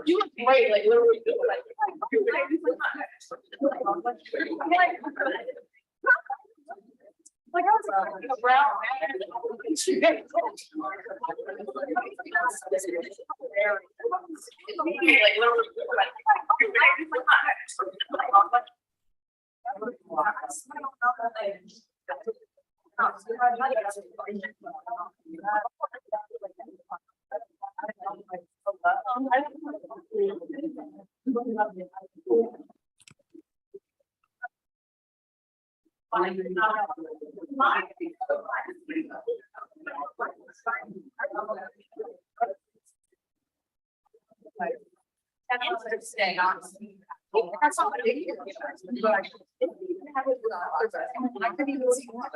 You look great, like literally. Like I was like brown. Stay on. That's not what I hear. But I couldn't even see more.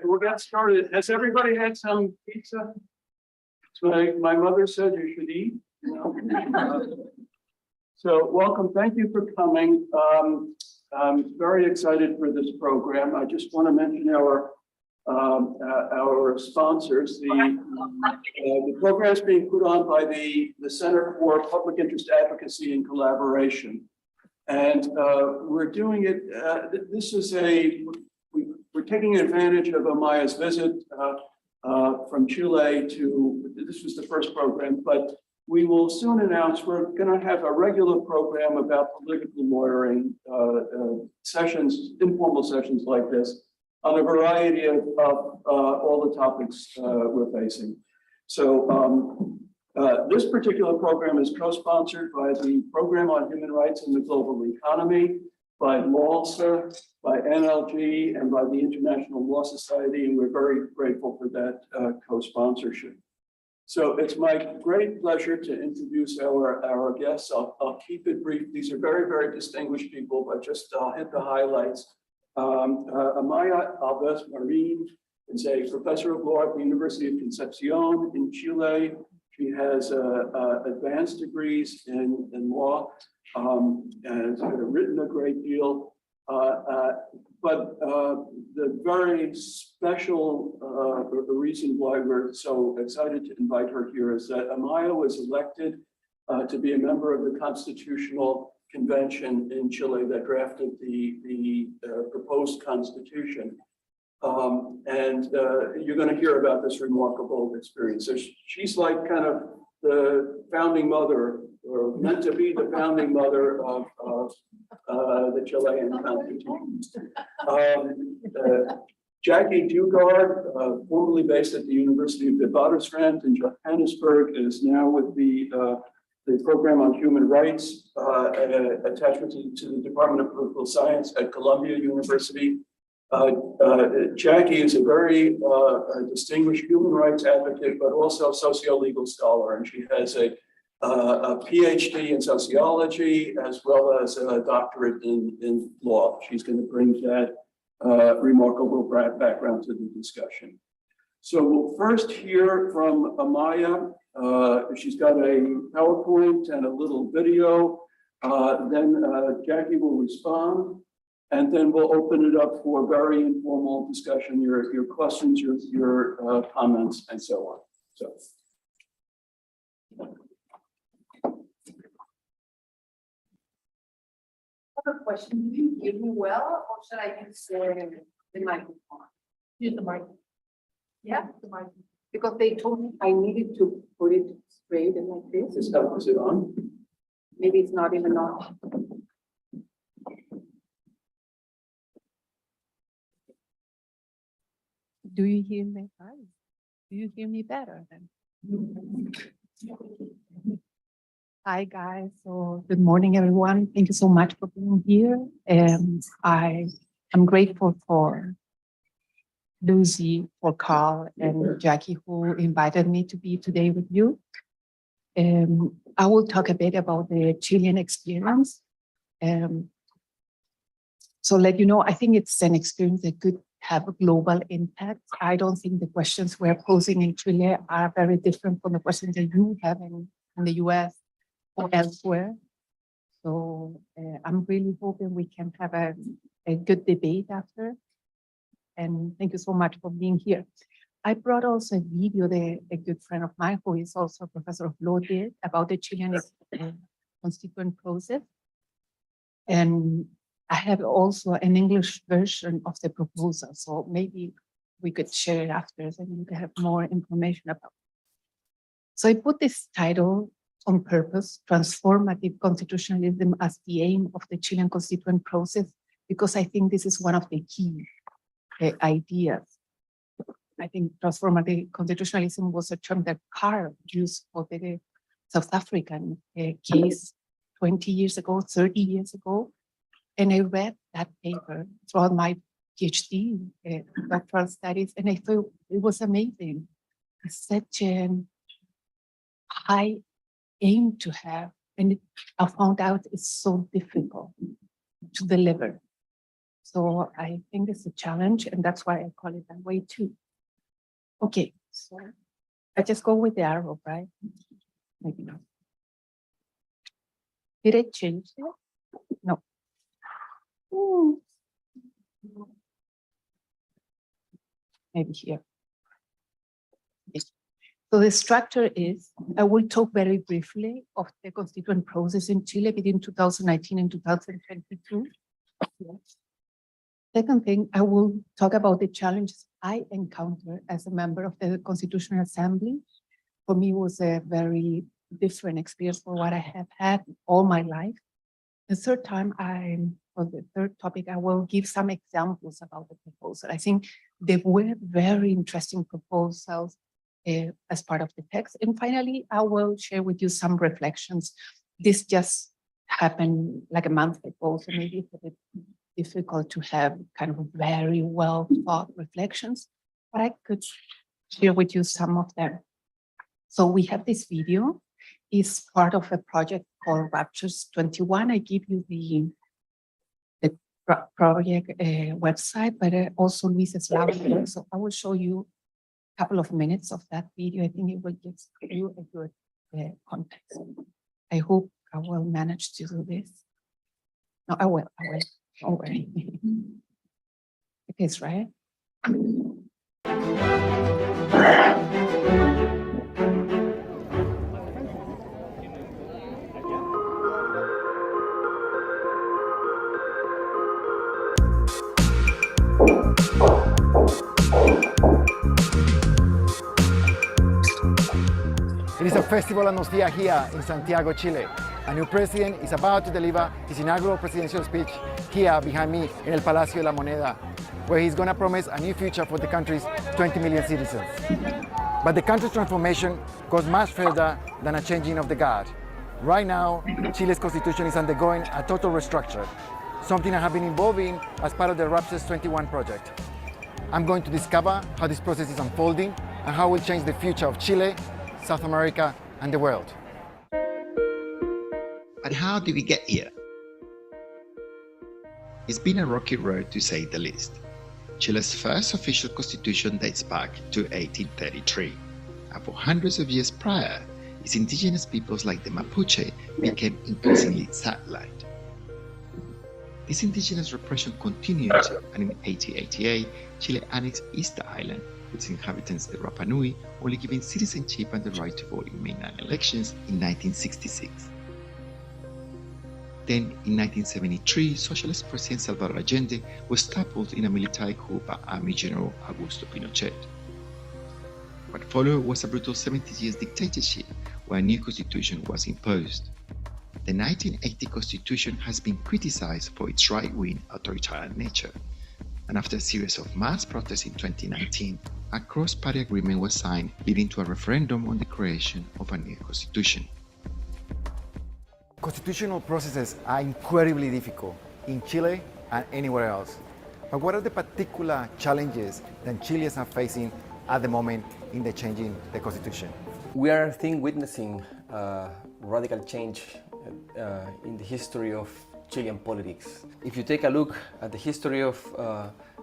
We'll get started. Has everybody had some pizza? So my mother said you should eat. So welcome. Thank you for coming. I'm very excited for this program. I just want to mention our sponsors. The program is being put on by the Center for Public Interest Advocacy and Collaboration. And we're doing it, we're taking advantage of Amaya's visit from Chile this was the first program, but we will soon announce we're going to have a regular program about political lawyering sessions, informal sessions like this, on a variety of all the topics we're facing. So this particular program is co-sponsored by the Program on Human Rights in the Global Economy, by LALSA, by NLG, and by the International Law Society, and we're very grateful for that co-sponsorship. So it's my great pleasure to introduce our guests. I'll keep it brief. These are very, very distinguished people, but just I'll hit the highlights. Amaya Alves Marin is a professor of law at the University of Concepcion in Chile. She has advanced degrees in law and has written a great deal. But the very special reason why we're so excited to invite her here is that Amaya was elected to be a member of the Constitutional Convention in Chile that drafted the proposed constitution. And you're going to hear about this remarkable experience. So she's like kind of the founding mother, or meant to be the founding mother of the Chilean Constitution. Jackie Dugard, formerly based at the University of Witwatersrand in Johannesburg, is now with the Program on Human Rights, attachment to the Department of Political Science at Columbia University. Jackie is a very distinguished human rights advocate, but also socio-legal scholar, and she has a PhD in sociology as well as a doctorate in law. She's going to bring that remarkable background to the discussion. So we'll first hear from Amaya. She's got a PowerPoint and a little video. Then Jackie will respond. And then we'll open it up for very informal discussion, your questions, your comments, and so on. So. I have a question. Do you hear me well, or should I use the microphone? Use the mic. Yeah, the microphone. Because they told me I needed to put it straight and like this. Is it on? Maybe it's not even on. Do you hear me? Do you hear me better then? Hi, guys. So good morning, everyone. Thank you so much for being here. I'm grateful for Lucy, for Carl, and Jackie, who invited me to be today with you. I will talk a bit about the Chilean experience. So let you know, I think it's an experience that could have a global impact. I don't think the questions we're posing in Chile are very different from the questions that you have in the US or elsewhere. So I'm really hoping we can have a good debate after. And thank you so much for being here. I brought also a video that a good friend of mine, who is also a professor of law, did about the Chilean constituent process. And I have also an English version of the proposal. So maybe we could share it after and you can have more information about it. So I put this title on purpose, Transformative Constitutionalism as the Aim of the Chilean Constituent Process, because I think this is one of the key ideas. I think transformative constitutionalism was a term that Carl used for the South African case 20 years ago, 30 years ago. And I read that paper throughout my PhD doctoral studies, and I thought it was amazing. It's such a high aim to have, and I found out it's so difficult to deliver. So I think it's a challenge, and that's why I call it that way too. Okay, so I just go with the arrow, right? Maybe not. Did it change it? No. Maybe here. Yes. So the structure is, I will talk very briefly of the constituent process in Chile between 2019 and 2022. Yes. Second thing, I will talk about the challenges I encountered as a member of the Constitutional Assembly. For me, it was a very different experience from what I have had all my life. The third topic, I will give some examples about the proposal. I think there were very interesting proposals as part of the text. And finally, I will share with you some reflections. This just happened like a month ago, so maybe it's a bit difficult to have kind of very well thought reflections, but I could share with you some of them. So we have this video. It's part of a project called Raptures 21. I give you the project website, but also Luis's lab. So I will show you a couple of minutes of that video. I think it will give you a good context. I hope I will manage to do this. No, I will. Don't worry. It is, right? It is a festival atmosphere here in Santiago, Chile. A new president is about to deliver his inaugural presidential speech here behind me in El Palacio de la Moneda, where he's going to promise a new future for the country's 20 million citizens. But the country's transformation goes much further than a changing of the guard. Right now, Chile's constitution is undergoing a total restructure, something I have been involved in as part of the Raptures 21 project. I'm going to discover how this process is unfolding and how it will change the future of Chile, South America, and the world. But how did we get here? It's been a rocky road, to say the least. Chile's first official constitution dates back to 1833, and for hundreds of years prior, its indigenous peoples like the Mapuche became increasingly sidelined. This indigenous repression continued, and in 1888, Chile annexed Easter Island, its inhabitants, the Rapa Nui, only giving citizenship and the right to vote in mainland elections in 1966. Then, in 1973, Socialist President Salvador Allende was toppled in a military coup by Army General Augusto Pinochet. What followed was a brutal 70 years dictatorship where a new constitution was imposed. The 1980 constitution has been criticized for its right-wing authoritarian nature, and after a series of mass protests in 2019, a cross-party agreement was signed leading to a referendum on the creation of a new constitution. Constitutional processes are incredibly difficult in Chile and anywhere else. But what are the particular challenges that Chileans are facing at the moment in the changing the constitution? We are, I think, witnessing radical change in the history of Chilean politics. If you take a look at the history of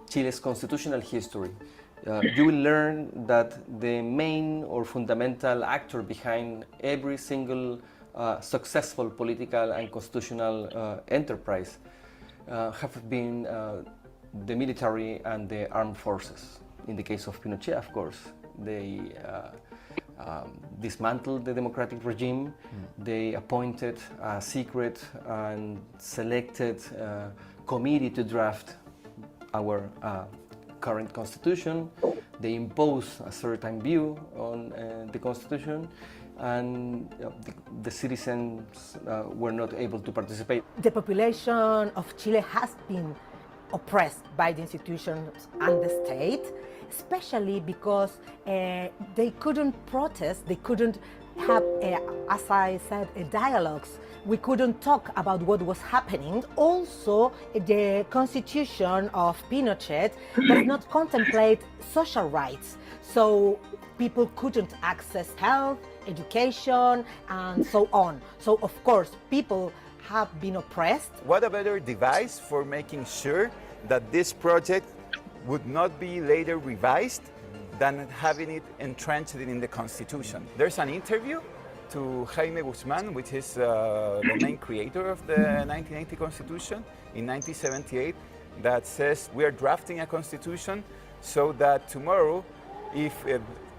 Chile's constitutional history, you will learn that the main or fundamental actor behind every single successful political and constitutional enterprise have been the military and the armed forces. In the case of Pinochet, of course, they dismantled the democratic regime. They appointed a secret and selected committee to draft our current constitution. They imposed a certain view on the constitution, and the citizens were not able to participate. The population of Chile has been oppressed by the institutions and the state, especially because they couldn't protest, they couldn't have, as I said, dialogues. We couldn't talk about what was happening. Also, the constitution of Pinochet does not contemplate social rights. So people couldn't access health, education, and so on. So of course, people have been oppressed. What a better device for making sure that this project would not be later revised than having it entrenched in the Constitution. There's an interview to Jaime Guzman, which is the main creator of the 1980 Constitution in 1978, that says we are drafting a constitution so that tomorrow, if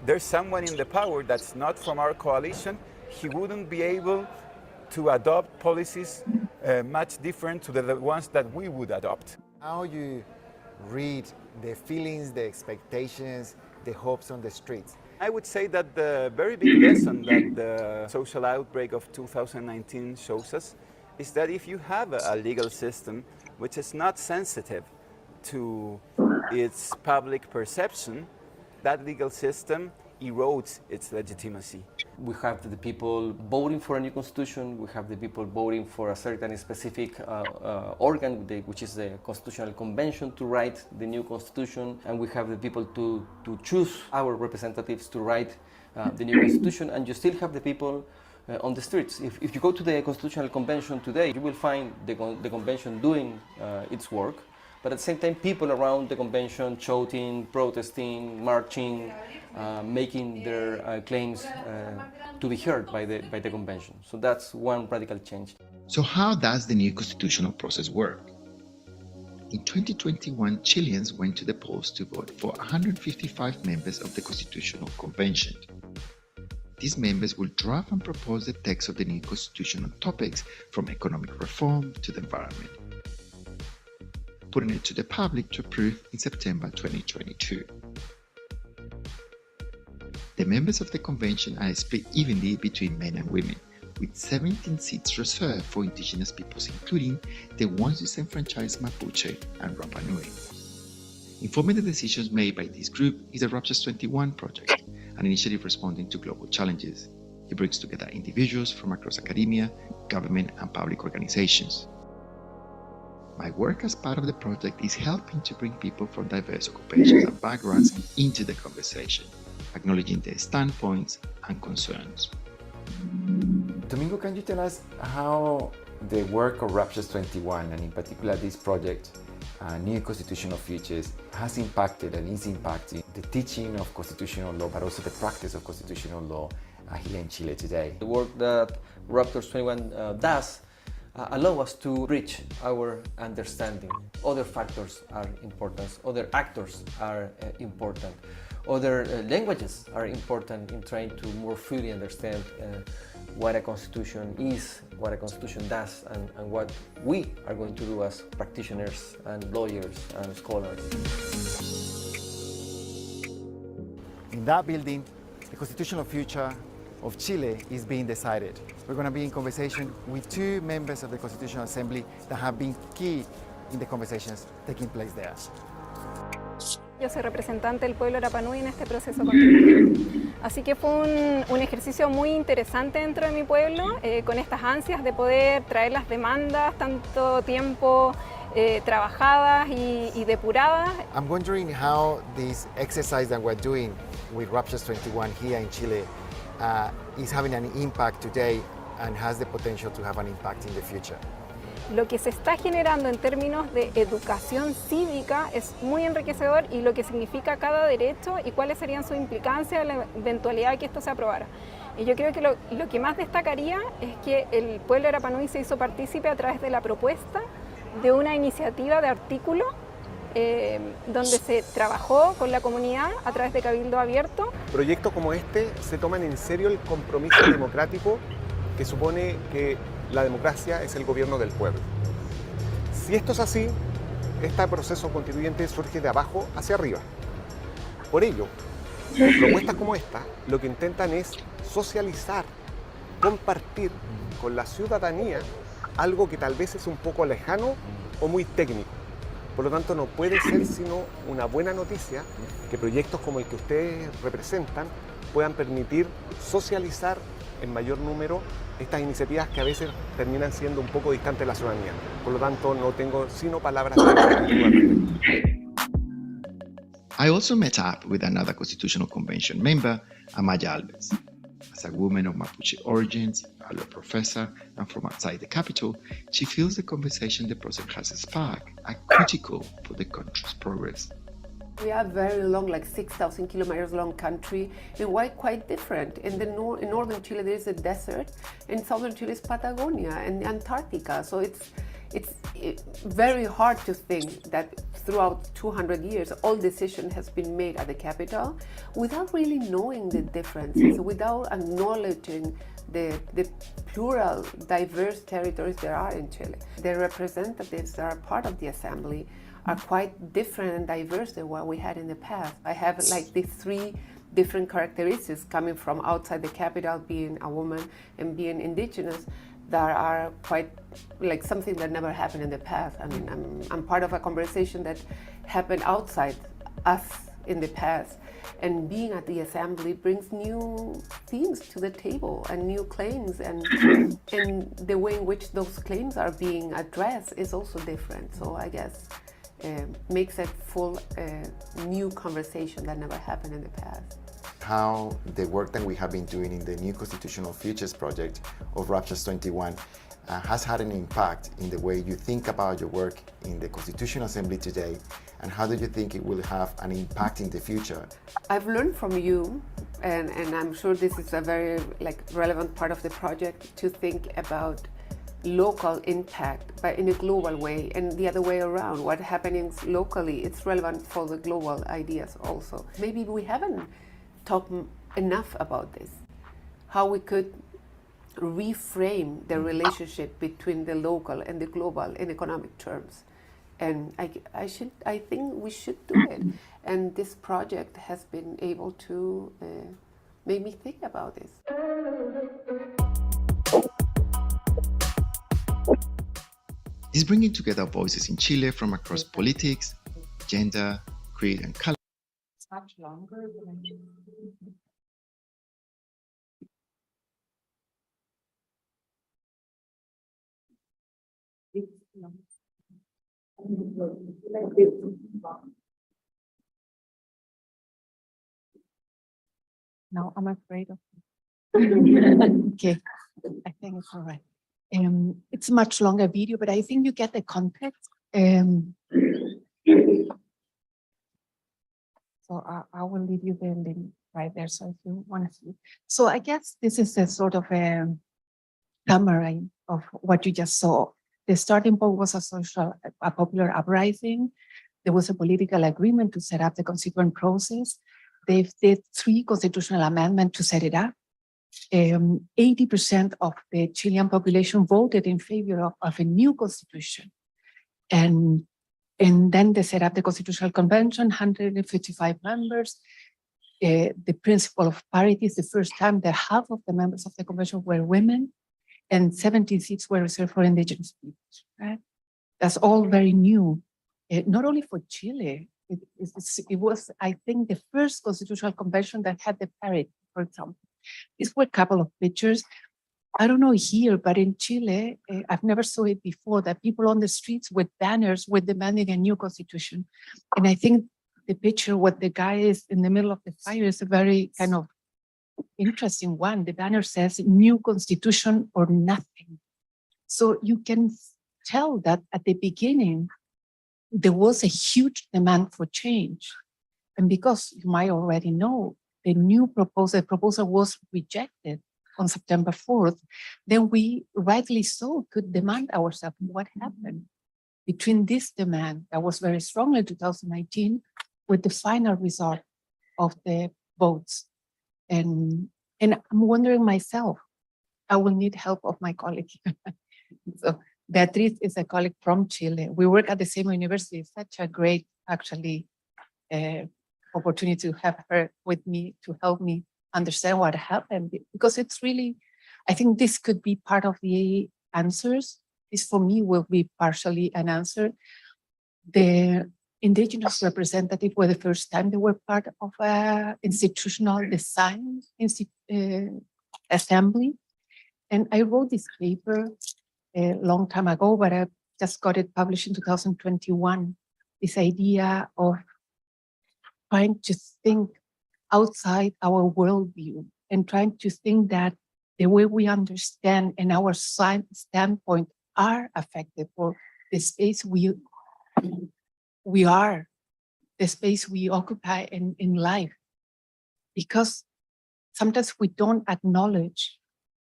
there's someone in the power that's not from our coalition, he wouldn't be able to adopt policies much different to the ones that we would adopt. How you read the feelings, the expectations, the hopes on the streets? I would say that the very big lesson that the social outbreak of 2019 shows us is that if you have a legal system which is not sensitive to its public perception, that legal system erodes its legitimacy. We have the people voting for a new constitution, we have the people voting for a certain specific organ, which is the Constitutional Convention, to write the new constitution, and we have the people to choose our representatives to write the new constitution, and you still have the people on the streets. If you go to the Constitutional Convention today, you will find the convention doing its work, but at the same time people around the convention shouting, protesting, marching, making their claims to be heard by the convention. So that's one radical change. So how does the new constitutional process work? In 2021, Chileans went to the polls to vote for 155 members of the Constitutional Convention. These members will draft and propose the text of the new constitution on topics from economic reform to the environment, putting it to the public to approve in September 2022. The members of the convention are split evenly between men and women, with 17 seats reserved for indigenous peoples, including the ones disenfranchised Mapuche and Rapa Nui. Informing the decisions made by this group is the Raptures 21 project, an initiative responding to global challenges. It brings together individuals from across academia, government, and public organizations. My work as part of the project is helping to bring people from diverse occupations and backgrounds into the conversation, acknowledging their standpoints and concerns. Domingo, can you tell us how the work of Raptures 21, and in particular this project, New Constitutional Futures, has impacted and is impacting the teaching of constitutional law, but also the practice of constitutional law here in Chile today? The work that Raptors 21 does allow us to reach our understanding. Other factors are important, other actors are important, other languages are important in trying to more fully understand what a constitution is, what a constitution does, and what we are going to do as practitioners and lawyers and scholars. In that building, the constitutional future of Chile is being decided. We're going to be in conversation with two members of the Constitutional Assembly that have been key in the conversations taking place there. Yo soy representante del pueblo Rapa Nui en este proceso constituyente. Así que fue un ejercicio muy interesante dentro de mi pueblo, con estas ansias de poder traer las demandas tanto tiempo trabajadas y depuradas. I'm wondering how this exercise that we're doing with Raptures 21 here in Chile is having an impact today and has the potential to have an impact in the future. Lo que se está generando en términos de educación cívica es muy enriquecedor, y lo que significa cada derecho y cuáles serían sus implicancias en la eventualidad de que esto se aprobara. Y yo creo que lo que más destacaría es que el pueblo de Rapa Nui se hizo partícipe a través de la propuesta de una iniciativa de artículo donde se trabajó con la comunidad a través de cabildo abierto. Proyectos como este se toman en serio el compromiso democrático que supone que la democracia es el gobierno del pueblo. Si esto es así, este proceso constituyente surge de abajo hacia arriba. Por ello, propuestas como esta lo que intentan es socializar, compartir con la ciudadanía algo que tal vez es un poco lejano o muy técnico. Por lo tanto, no puede ser sino una buena noticia que proyectos como el que ustedes representan puedan permitir socializar en mayor número estas iniciativas que a veces terminan siendo un poco distantes de la ciudadanía. Por lo tanto, no tengo sino palabras de gratitud al respecto. I also met up with another Constitutional Convention member, Amaya Alves. As a woman of Mapuche origins, a law professor, and from outside the capital, she feels the conversation the process has sparked are critical for the country's progress. We are very long, like 6,000 kilometers long country, and quite different. In northern Chile there is a desert, in southern Chile is Patagonia and Antarctica. So it's very hard to think that throughout 200 years all decision has been made at the capital without really knowing the differences, without acknowledging the plural, diverse territories there are in Chile. The representatives that are part of the assembly are quite different and diverse than what we had in the past. I have like these three different characteristics coming from outside the capital, being a woman and being indigenous, that are quite like something that never happened in the past. I mean, I'm part of a conversation that happened outside us in the past, and being at the assembly brings new themes to the table and new claims, and the way in which those claims are being addressed is also different. So I guess makes a full new conversation that never happened in the past. How the work that we have been doing in the New Constitutional Futures project of Raptures 21 has had an impact in the way you think about your work in the Constitutional Assembly today, and how do you think it will have an impact in the future? I've learned from you, and I'm sure this is a very relevant part of the project, to think about local impact, but in a global way, and the other way around. What happening locally, it's relevant for the global ideas also. Maybe we haven't talked enough about this, how we could reframe the relationship between the local and the global in economic terms. And I think we should do it. And this project has been able to make me think about this. It's bringing together voices in Chile from across politics, gender, creed, and color. It's much longer than No, I'm afraid of it. Okay, I think it's all right. It's a much longer video, but I think you get the context. So I will leave you the link right there. So if you want to see. So I guess this is a sort of a summary of what you just saw. The starting point was a popular uprising. There was a political agreement to set up the constituent process. They did 3 constitutional amendments to set it up. 80% of the Chilean population voted in favor of a new constitution. And then they set up the Constitutional Convention, 155 members. The principle of parity is the first time that half of the members of the convention were women, and 70 seats were reserved for indigenous peoples. Right? That's all very new, not only for Chile. It was, I think, the first constitutional convention that had the parade, for example. These were a couple of pictures. I don't know here, but in Chile, I've never saw it before, that people on the streets with banners were demanding a new constitution. And I think the picture what the guy is in the middle of the fire is a very kind of interesting one. The banner says new constitution or nothing. So you can tell that at the beginning, there was a huge demand for change. And because you might already know, the proposal was rejected on September 4th, then we rightly so could demand ourselves what happened between this demand that was very strong in 2019 with the final result of the votes. And I'm wondering myself, I will need help of my colleague. So Beatriz is a colleague from Chile. We work at the same university. It's such a great, actually, opportunity to have her with me to help me understand what happened, because it's really, I think this could be part of the answers. This for me will be partially an answer. The indigenous representatives were the first time they were part of a institutional design assembly. And I wrote this paper a long time ago, but I just got it published in 2021. This idea of trying to think outside our worldview and trying to think that the way we understand and our standpoint are affected for the space we are, the space we occupy in life. Because sometimes we don't acknowledge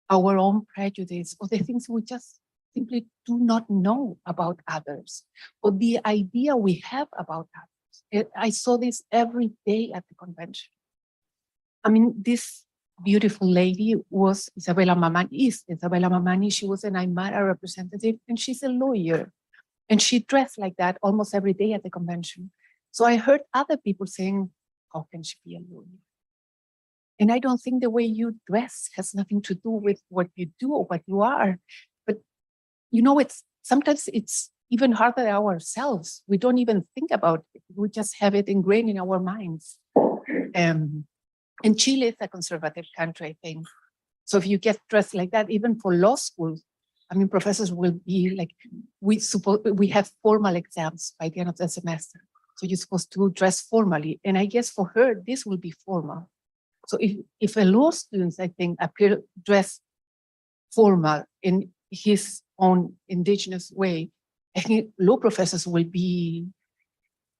our own prejudice or the things we just simply do not know about others or the idea we have about others. I saw this every day at the convention. I mean, this beautiful lady was Isabella Mamani. She was an Aymara representative and she's a lawyer. And she dressed like that almost every day at the convention. So I heard other people saying, how can she be a lawyer? And I don't think the way you dress has nothing to do with what you do or what you are. But you know, sometimes it's even harder than ourselves. We don't even think about it. We just have it ingrained in our minds. And Chile is a conservative country, I think. So if you get dressed like that, even for law school, I mean, professors will be like, we have formal exams by the end of the semester. So you're supposed to dress formally. And I guess for her, this will be formal. So if a law student, I think, appear dressed formal in his own indigenous way, I think law professors will be,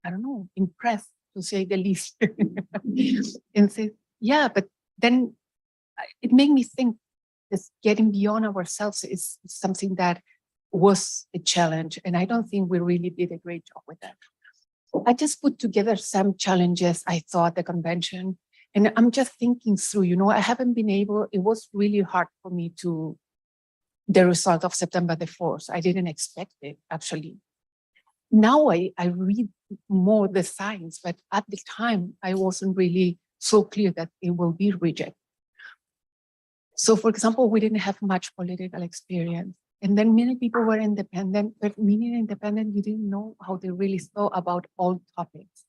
I don't know, impressed, to say the least. And say, yeah, but then it made me think this getting beyond ourselves is something that was a challenge. And I don't think we really did a great job with that. I just put together some challenges I saw at the convention. And I'm just thinking through, you know, I haven't been able, it was really hard for me the result of September the 4th. I didn't expect it, actually. Now I read more the signs, but at the time I wasn't really so clear that it will be rejected. So for example, we didn't have much political experience. And then many people were independent, but meaning independent, you didn't know how they really thought about all topics.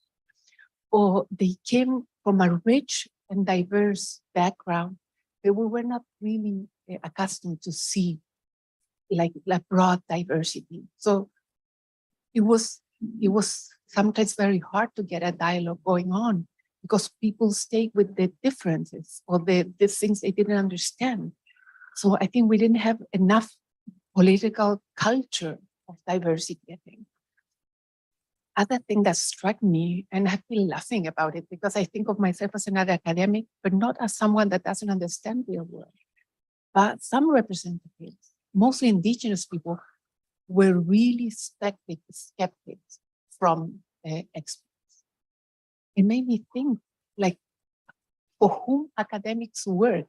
Or they came from a rich and diverse background, but we were not really accustomed to see like broad diversity. So it was sometimes very hard to get a dialogue going on because people stayed with the differences or the things they didn't understand. So I think we didn't have enough political culture of diversity, I think. Other thing that struck me, and I've been laughing about it because I think of myself as another academic, but not as someone that doesn't understand real world. But some representatives, mostly indigenous people, were really skeptics from experts. It made me think, like, for whom academics work,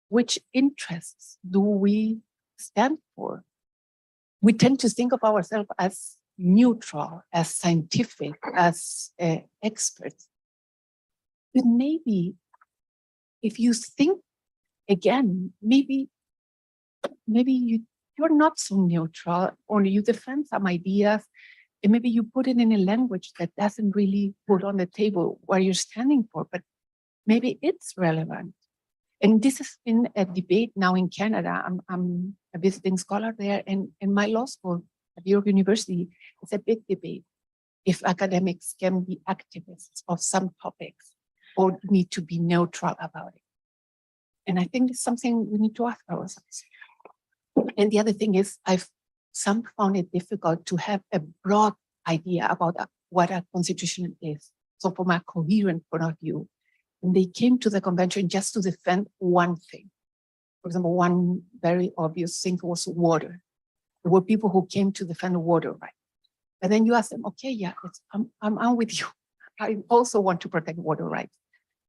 which interests do we stand for? We tend to think of ourselves as neutral, as scientific, as experts. But maybe if you think again, maybe you're not so neutral, or you defend some ideas And maybe you put it in a language that doesn't really put on the table what you're standing for, but maybe it's relevant. And this has been a debate now in Canada. I'm a visiting scholar there, and in my law school at York University, it's a big debate if academics can be activists of some topics or need to be neutral about it. And I think it's something we need to ask ourselves. And the other thing is, some found it difficult to have a broad idea about what a constitution is. So from a coherent point of view, and they came to the convention just to defend one thing. For example, one very obvious thing was water. There were people who came to defend water rights. And then you ask them, okay, yeah, I'm with you. I also want to protect water rights.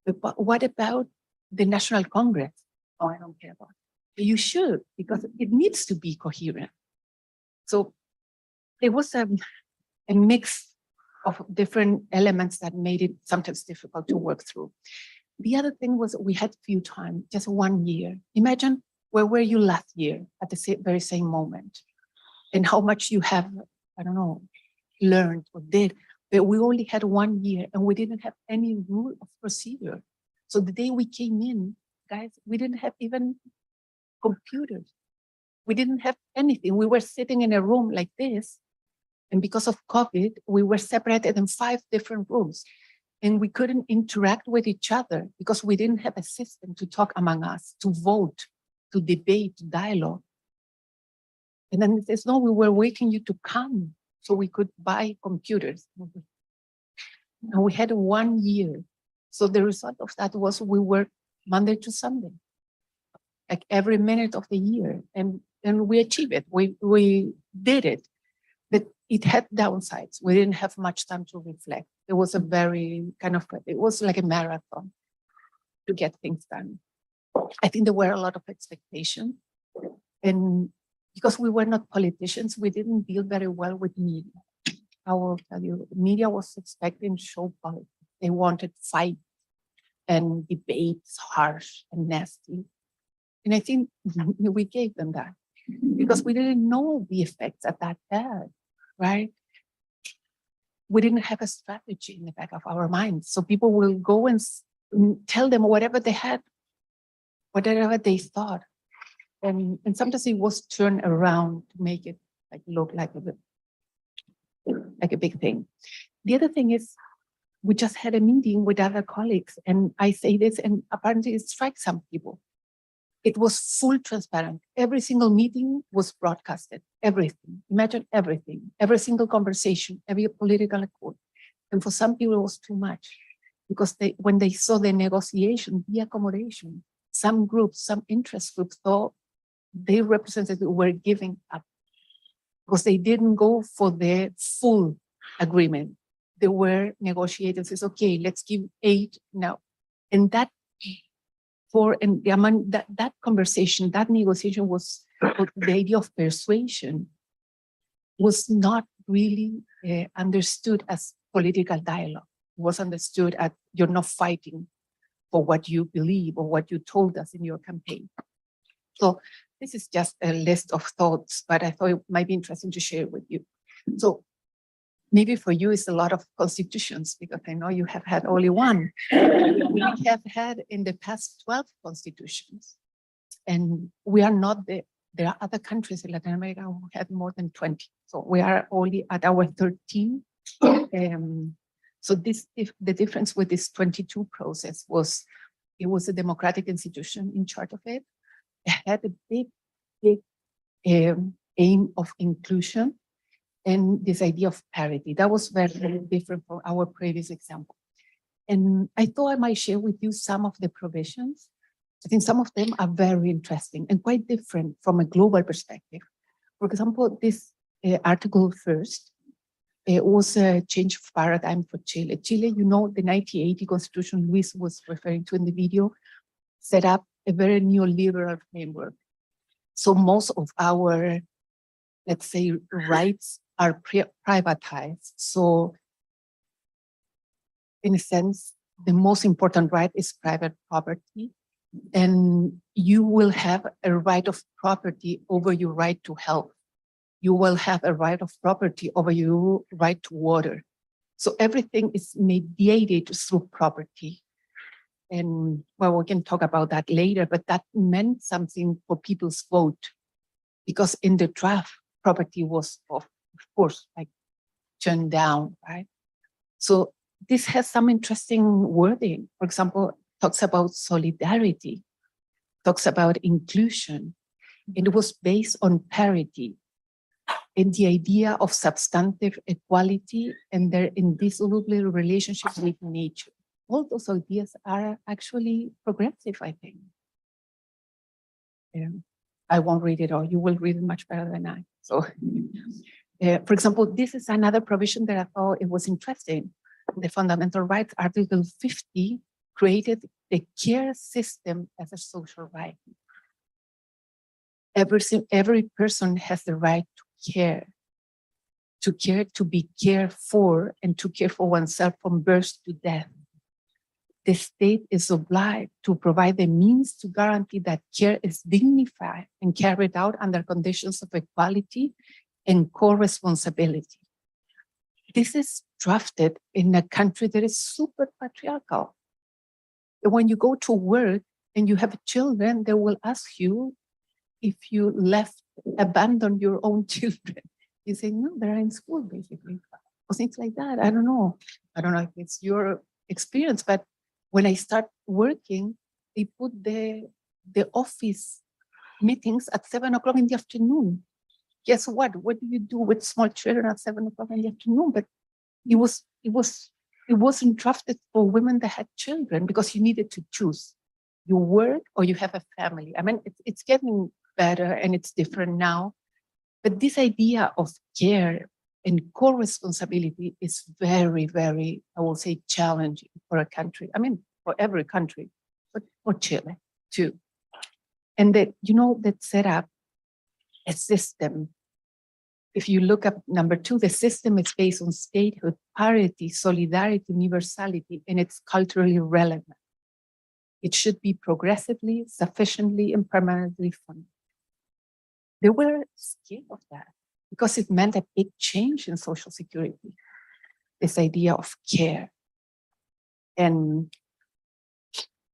But what about the National Congress? Oh, I don't care about it. You should, because it needs to be coherent. So there was a mix of different elements that made it sometimes difficult to work through. The other thing was we had few time, just 1 year. Imagine where were you last year at the very same moment, and how much you have, I don't know, learned or did. But we only had 1 year and we didn't have any rule of procedure. So the day we came in, guys, we didn't have even computers. We didn't have anything. We were sitting in a room like this. And because of COVID, we were separated in 5 different rooms. And we couldn't interact with each other because we didn't have a system to talk among us, to vote, to debate, to dialogue. And then it says, no, we were waiting you to come so we could buy computers. And we had 1 year. So the result of that was we worked Monday to Sunday, like every minute of the year. And we achieved it. We did it. But it had downsides. We didn't have much time to reflect. It was a very it was like a marathon to get things done. I think there were a lot of expectations. And because we were not politicians, we didn't deal very well with media. I will tell you, media was expecting show politics. They wanted fight and debates, harsh and nasty. And I think we gave them that because we didn't know the effects that had, right? We didn't have a strategy in the back of our minds. So people will go and tell them whatever they had, whatever they thought. And sometimes it was turned around to make it look like a big thing. The other thing is, we just had a meeting with other colleagues, and I say this, and apparently it strikes some people. It was full transparent. Every single meeting was broadcasted, everything. Imagine everything, every single conversation, every political accord. And for some people, it was too much because when they saw the negotiation, the accommodation, some groups, some interest groups thought their representatives were giving up because they didn't go for the full agreement. They were negotiating, says, okay, let's give 8 now. And that that conversation, that negotiation was the idea of persuasion was not really understood as political dialogue. It was understood as you're not fighting for what you believe or what you told us in your campaign. So this is just a list of thoughts, but I thought it might be interesting to share with you. So maybe for you it's a lot of constitutions because I know you have had only one. We have had in the past 12 constitutions, and we are not there are other countries in Latin America who have more than 20. So we are only at our 13. So the difference with this 22 process was it was a democratic institution in charge of it. It had a big aim of inclusion and this idea of parity. That was very, very different from our previous example. And I thought I might share with you some of the provisions. I think some of them are very interesting and quite different from a global perspective. For example, this article first, it was a change of paradigm for Chile. Chile, you know, the 1980 constitution Luis was referring to in the video, set up a very neoliberal framework. So most of our, let's say, rights are privatized. So in a sense, the most important right is private property. And you will have a right of property over your right to health. you will have a right of property over your right to water. So everything is mediated through property. And well, we can talk about that later, but that meant something for people's vote, because in the draft, property was, of course, like turned down, right? So this has some interesting wording. For example, talks about solidarity, talks about inclusion, and it was based on parity and the idea of substantive equality and their indissoluble relationship with nature. All those ideas are actually progressive, I think. I won't read it all. You will read it much better than I. So, for example, this is another provision that I thought it was interesting. The Fundamental Rights, Article 50, created the care system as a social right. Every person has the right to care, to be cared for, and to care for oneself from birth to death. The state is obliged to provide the means to guarantee that care is dignified and carried out under conditions of equality and co-responsibility. This is drafted in a country that is super patriarchal. When you go to work and you have children, they will ask you if you abandoned your own children. You say, no, they're in school, basically. Or things like that. I don't know if it's your experience, but when I start working, they put the office meetings at 7 o'clock in the afternoon. Guess what? What do you do with small children at 7 o'clock in the afternoon? But it wasn't drafted for women that had children, because you needed to choose. You work or you have a family. I mean, it's getting better and it's different now. But this idea of care and co-responsibility is very, very, I will say, challenging for a country. I mean, for every country, but for Chile too. And that, that set up a system. If you look up number 2, the system is based on statehood, parity, solidarity, universality, and it's culturally relevant. It should be progressively, sufficiently, and permanently funded. They were scared of that because it meant a big change in social security, this idea of care. And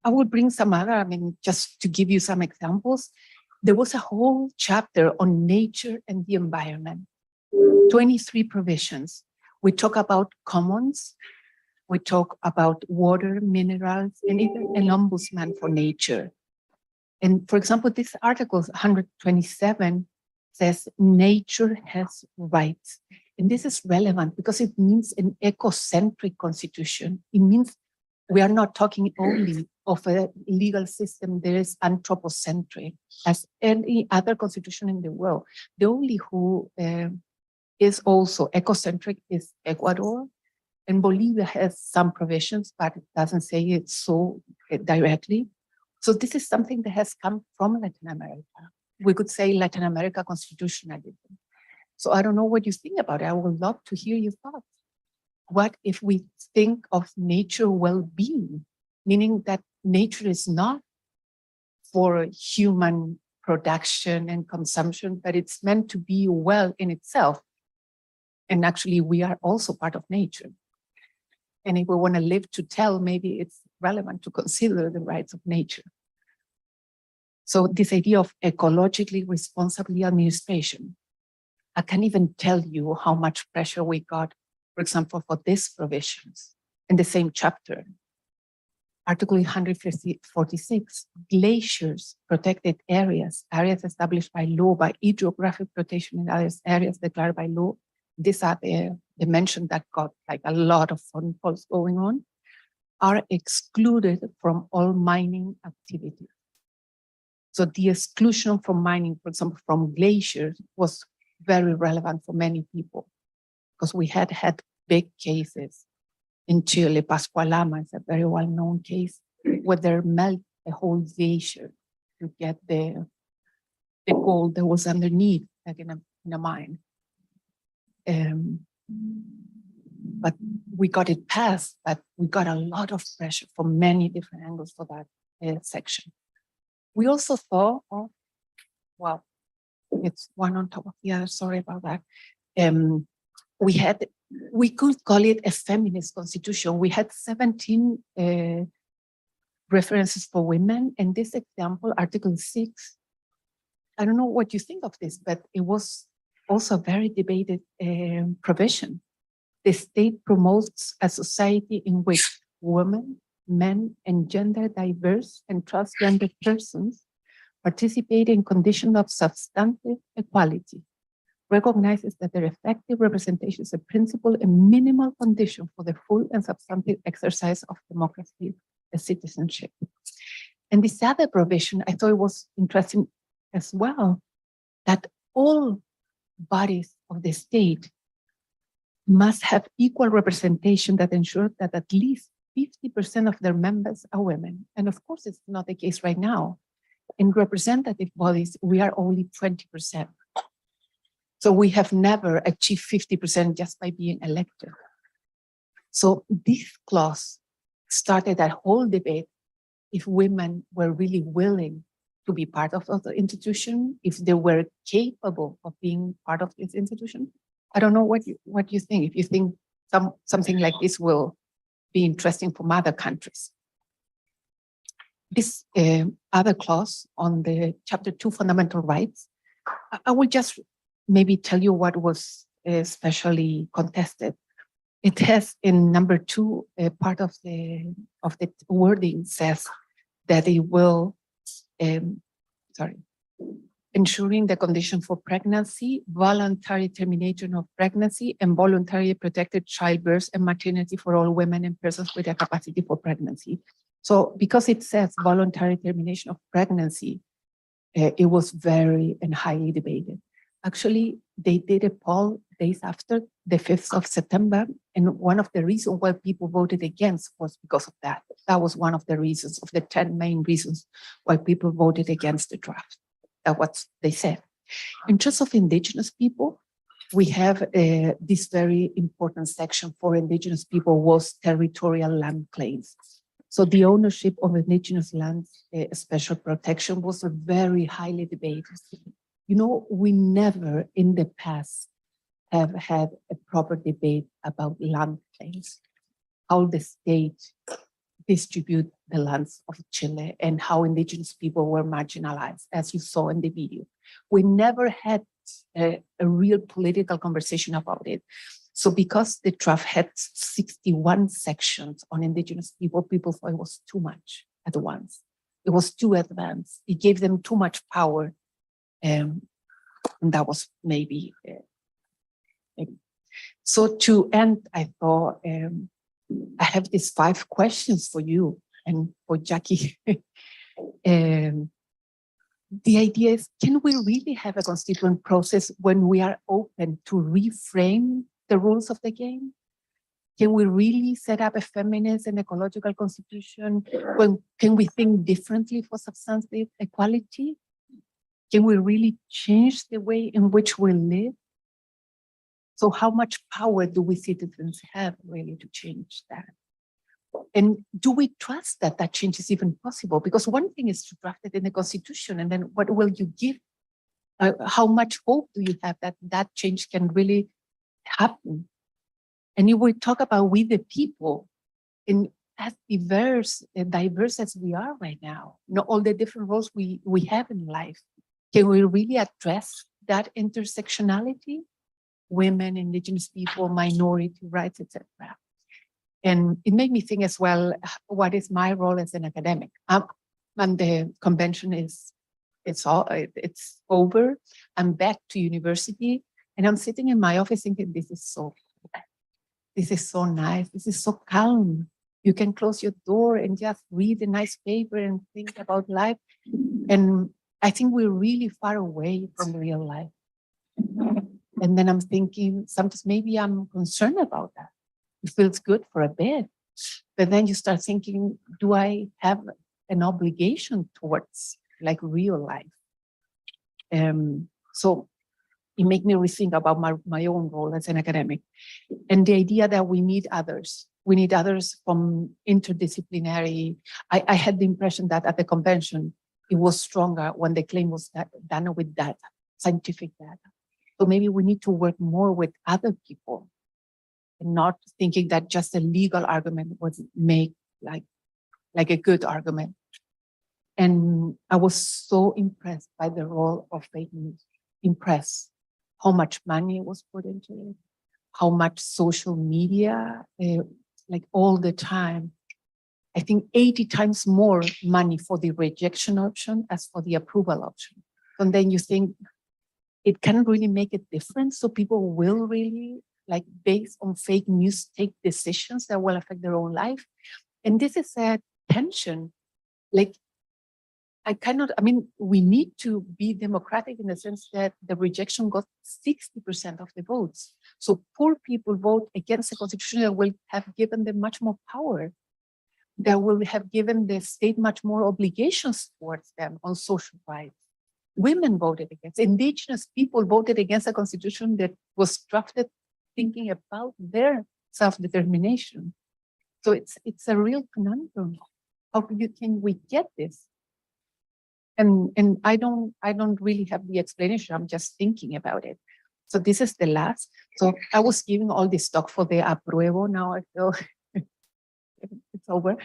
I will bring some other, just to give you some examples. There was a whole chapter on nature and the environment, 23 provisions. We talk about commons, we talk about water, minerals, and even an ombudsman for nature. And for example, this article 127 says nature has rights. And this is relevant because it means an ecocentric constitution. It means we are not talking only of a legal system that is anthropocentric, as any other constitution in the world. The only who is also ecocentric is Ecuador, and Bolivia has some provisions, but it doesn't say it so directly. So this is something that has come from Latin America. We could say Latin America constitutionalism. So I don't know what you think about it. I would love to hear your thoughts. What if we think of nature well-being, meaning that nature is not for human production and consumption, but it's meant to be well in itself. And actually, we are also part of nature. And if we want to live to tell, maybe it's relevant to consider the rights of nature. So this idea of ecologically responsible administration, I can't even tell you how much pressure we got, for example, for these provisions in the same chapter. Article 146, glaciers, protected areas, areas established by law, by hydrographic protection in other areas declared by law. These are the dimensions that got like a lot of phone calls going on, are excluded from all mining activity. So the exclusion from mining, for example, from glaciers was very relevant for many people because we had big cases in Chile. Pascualama is a very well-known case where they melt the whole glacier to get the gold that was underneath, like in a mine. But we got it passed, but we got a lot of pressure from many different angles for that section. We also thought of, it's one on top of the other. Sorry about that. We could call it a feminist constitution. We had 17 references for women. And this example, Article 6, I don't know what you think of this, but it was also a very debated provision. The state promotes a society in which women, men, and gender diverse and transgender persons participate in conditions of substantive equality, recognizes that their effective representation is a principal and minimal condition for the full and substantive exercise of democracy and citizenship. And this other provision, I thought it was interesting as well, that all bodies of the state must have equal representation that ensures that at least 50% of their members are women. And of course, it's not the case right now. In representative bodies, we are only 20%. So we have never achieved 50% just by being elected. So this clause started that whole debate if women were really willing to be part of the institution, if they were capable of being part of this institution. I don't know what you think, if you think something like this will be interesting from other countries. This other clause on the Chapter 2 Fundamental Rights, I will just maybe tell you what was especially contested. It has in number 2, part of the wording says that it will, ensuring the condition for pregnancy, voluntary termination of pregnancy, and voluntary protected childbirth and maternity for all women and persons with a capacity for pregnancy. So because it says voluntary termination of pregnancy, it was very and highly debated. Actually, they did a poll days after the 5th of September, and one of the reasons why people voted against was because of that. That was one of the reasons, of the 10 main reasons why people voted against the draft. That's what they said. In terms of indigenous people, we have this very important section for indigenous people was territorial land claims. So the ownership of indigenous lands, special protection was a very highly debated. You know, we never in the past have had a proper debate about land claims, how the state distribute the lands of Chile and how indigenous people were marginalized, as you saw in the video. We never had a real political conversation about it. So because the draft had 61 sections on indigenous people, people thought it was too much at once. It was too advanced. It gave them too much power. And that was maybe. So to end, I thought, I have these 5 questions for you and for Jackie. The idea is, can we really have a constituent process when we are open to reframe the rules of the game? Can we really set up a feminist and ecological constitution? Can we think differently for substantive equality? Can we really change the way in which we live? So how much power do we citizens have really to change that? And do we trust that that change is even possible? Because one thing is to draft it in the constitution, and then what will you give? How much hope do you have that that change can really happen? And if we talk about we the people, in as diverse as we are right now, you know, all the different roles we have in life, can we really address that intersectionality? Women, indigenous people, minority rights, etc. And it made me think as well, what is my role as an academic? And the convention it's over. I'm back to university, and I'm sitting in my office thinking, this is so nice. This is so calm. You can close your door and just read a nice paper and think about life. And I think we're really far away from real life. And then I'm thinking, sometimes maybe I'm concerned about that. It feels good for a bit. But then you start thinking, do I have an obligation towards like real life? So it made me rethink about my own role as an academic. And the idea that we need others. We need others from interdisciplinary. I had the impression that at the convention, it was stronger when the claim was done with data. scientific data. So maybe we need to work more with other people and not thinking that just a legal argument would make like a good argument. And I was so impressed by the role of fake news. Impressed how much money was put into it, how much social media, like all the time. I think 80 times more money for the rejection option as for the approval option. And then you think it can really make a difference. So people will really, like, based on fake news, take decisions that will affect their own life. And this is a tension. Like, we need to be democratic in the sense that the rejection got 60% of the votes. So poor people vote against a constitution that will have given them much more power, that will have given the state much more obligations towards them on social rights. Women voted against, indigenous people voted against a constitution that was drafted thinking about their self-determination. So it's a real conundrum. How can we get this? And I don't really have the explanation. I'm just thinking about it. So this is the last. So I was giving all this talk for the apruebo. Now I feel it's over.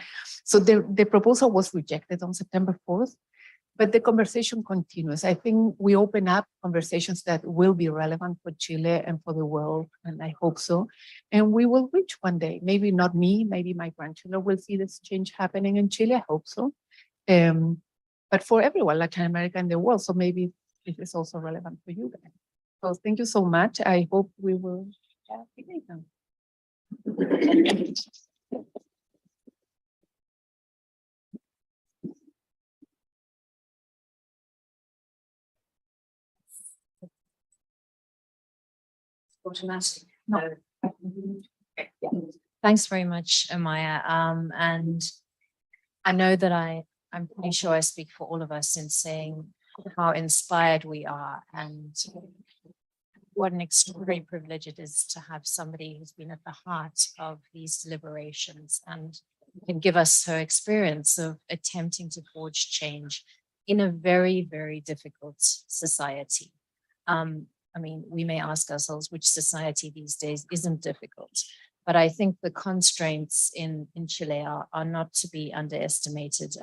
So the proposal was rejected on September 4th, but the conversation continues. I think we open up conversations that will be relevant for Chile and for the world, and I hope so. And we will reach one day, maybe not me, maybe my grandchildren will see this change happening in Chile. I hope so. But for everyone, Latin America and the world. So maybe it is also relevant for you guys. So thank you so much. I hope we will have a great time. No. Yeah. Thanks very much, Amaya. And I know that I'm pretty sure I speak for all of us in saying how inspired we are and what an extraordinary privilege it is to have somebody who's been at the heart of these deliberations and can give us her experience of attempting to forge change in a very, very difficult society. I mean, we may ask ourselves which society these days isn't difficult, but I think the constraints in Chile are not to be underestimated.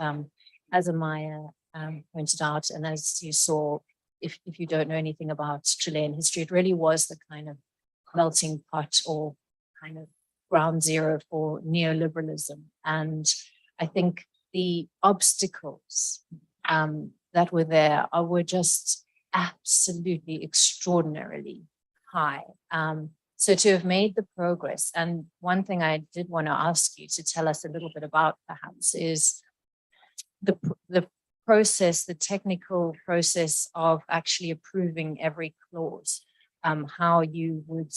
As Amaya pointed out, and as you saw, if you don't know anything about Chilean history, it really was the kind of melting pot or kind of ground zero for neoliberalism. And I think the obstacles that were there were just absolutely extraordinarily high. So to have made the progress, and one thing I did want to ask you to tell us a little bit about perhaps is the process, the technical process of actually approving every clause, how you would,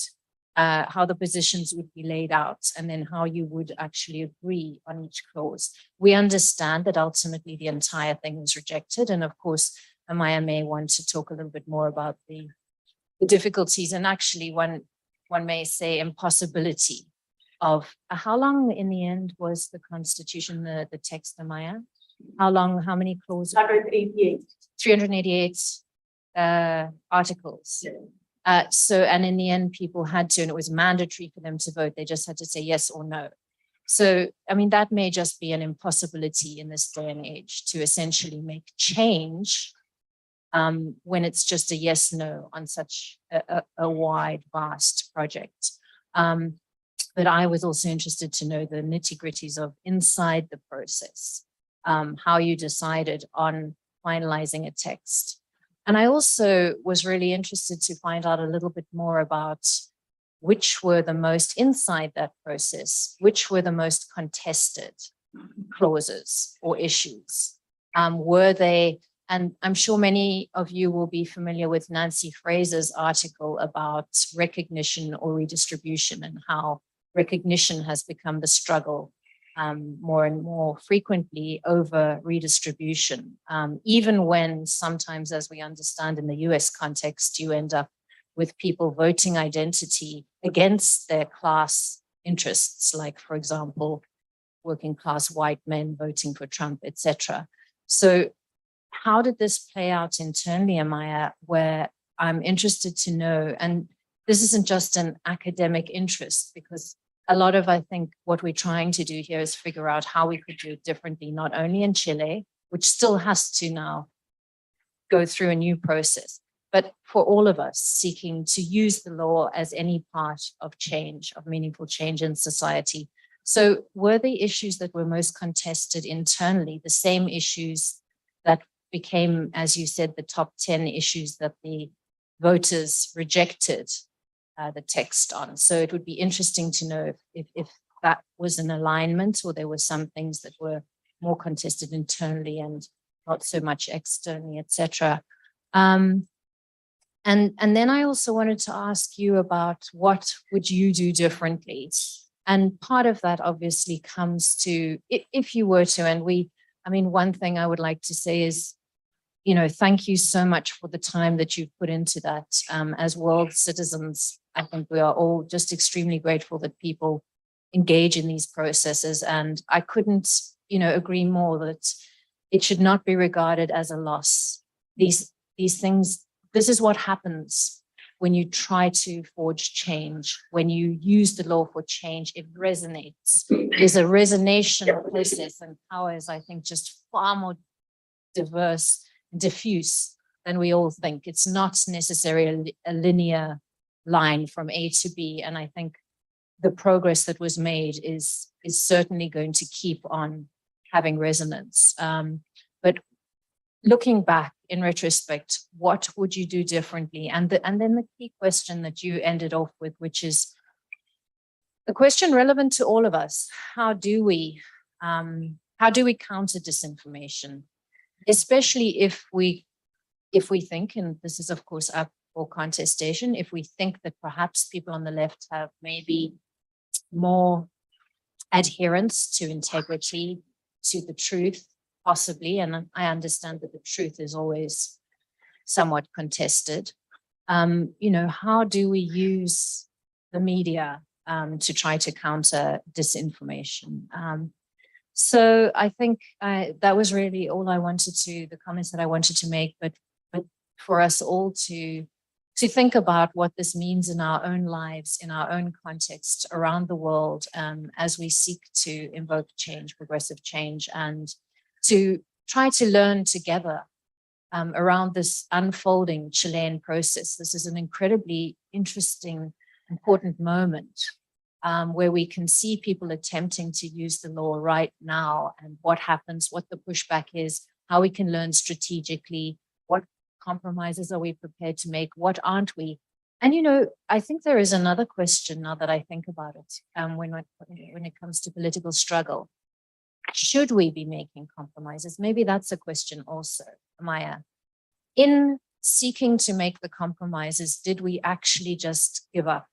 how the positions would be laid out, and then how you would actually agree on each clause. We understand that ultimately the entire thing was rejected. And of course, Amaya may want to talk a little bit more about the difficulties and actually one may say impossibility of how long in the end was the Constitution, the text, Amaya? How long, how many clauses? 388 articles. So, and in the end, people had to, and it was mandatory for them to vote. They just had to say yes or no. So, I mean, that may just be an impossibility in this day and age to essentially make change when it's just a yes, no on such a wide, vast project. But I was also interested to know the nitty-gritties of inside the process, how you decided on finalizing a text. And I also was really interested to find out a little bit more about which were the most inside that process, which were the most contested clauses or issues. Were they, and I'm sure many of you will be familiar with Nancy Fraser's article about recognition or redistribution and how recognition has become the struggle more and more frequently over redistribution, even when sometimes, as we understand in the US context, you end up with people voting identity against their class interests, like, for example, working class white men voting for Trump, etc. So how did this play out internally, Amaya, where I'm interested to know, and this isn't just an academic interest, because a lot of, I think, what we're trying to do here is figure out how we could do it differently, not only in Chile, which still has to now go through a new process, but for all of us seeking to use the law as any part of change, of meaningful change in society. So were the issues that were most contested internally the same issues that became, as you said, the top 10 issues that the voters rejected the text on? So it would be interesting to know if that was an alignment, or there were some things that were more contested internally and not so much externally, etc. And then I also wanted to ask you about what would you do differently? And part of that obviously comes to, if you were to, and I mean, one thing I would like to say is, thank you so much for the time that you've put into that. As world citizens, I think we are all just extremely grateful that people engage in these processes. And I couldn't, agree more that it should not be regarded as a loss. These things, this is what happens when you try to forge change, when you use the law for change, it resonates. There's a resonation process, and power is, I think, just far more diverse, diffuse than we all think. It's not necessarily a linear line from A to B. And I think the progress that was made is certainly going to keep on having resonance. But looking back in retrospect, what would you do differently? And then the key question that you ended off with, which is a question relevant to all of us: how do we counter disinformation, especially if we think, and this is of course up for contestation, if we think that perhaps people on the left have maybe more adherence to integrity, to the truth, possibly, and I understand that the truth is always somewhat contested. How do we use the media to try to counter disinformation? So I think that was really all I wanted to, the comments that I wanted to make, but for us all to think about what this means in our own lives, in our own context around the world, as we seek to invoke change, progressive change, and to try to learn together around this unfolding Chilean process. This is an incredibly interesting, important moment where we can see people attempting to use the law right now, and what happens, what the pushback is, how we can learn strategically, what compromises are we prepared to make, what aren't we? And I think there is another question now that I think about it, when it comes to political struggle. Should we be making compromises? Maybe that's a question also, Maya. In seeking to make the compromises, did we actually just give up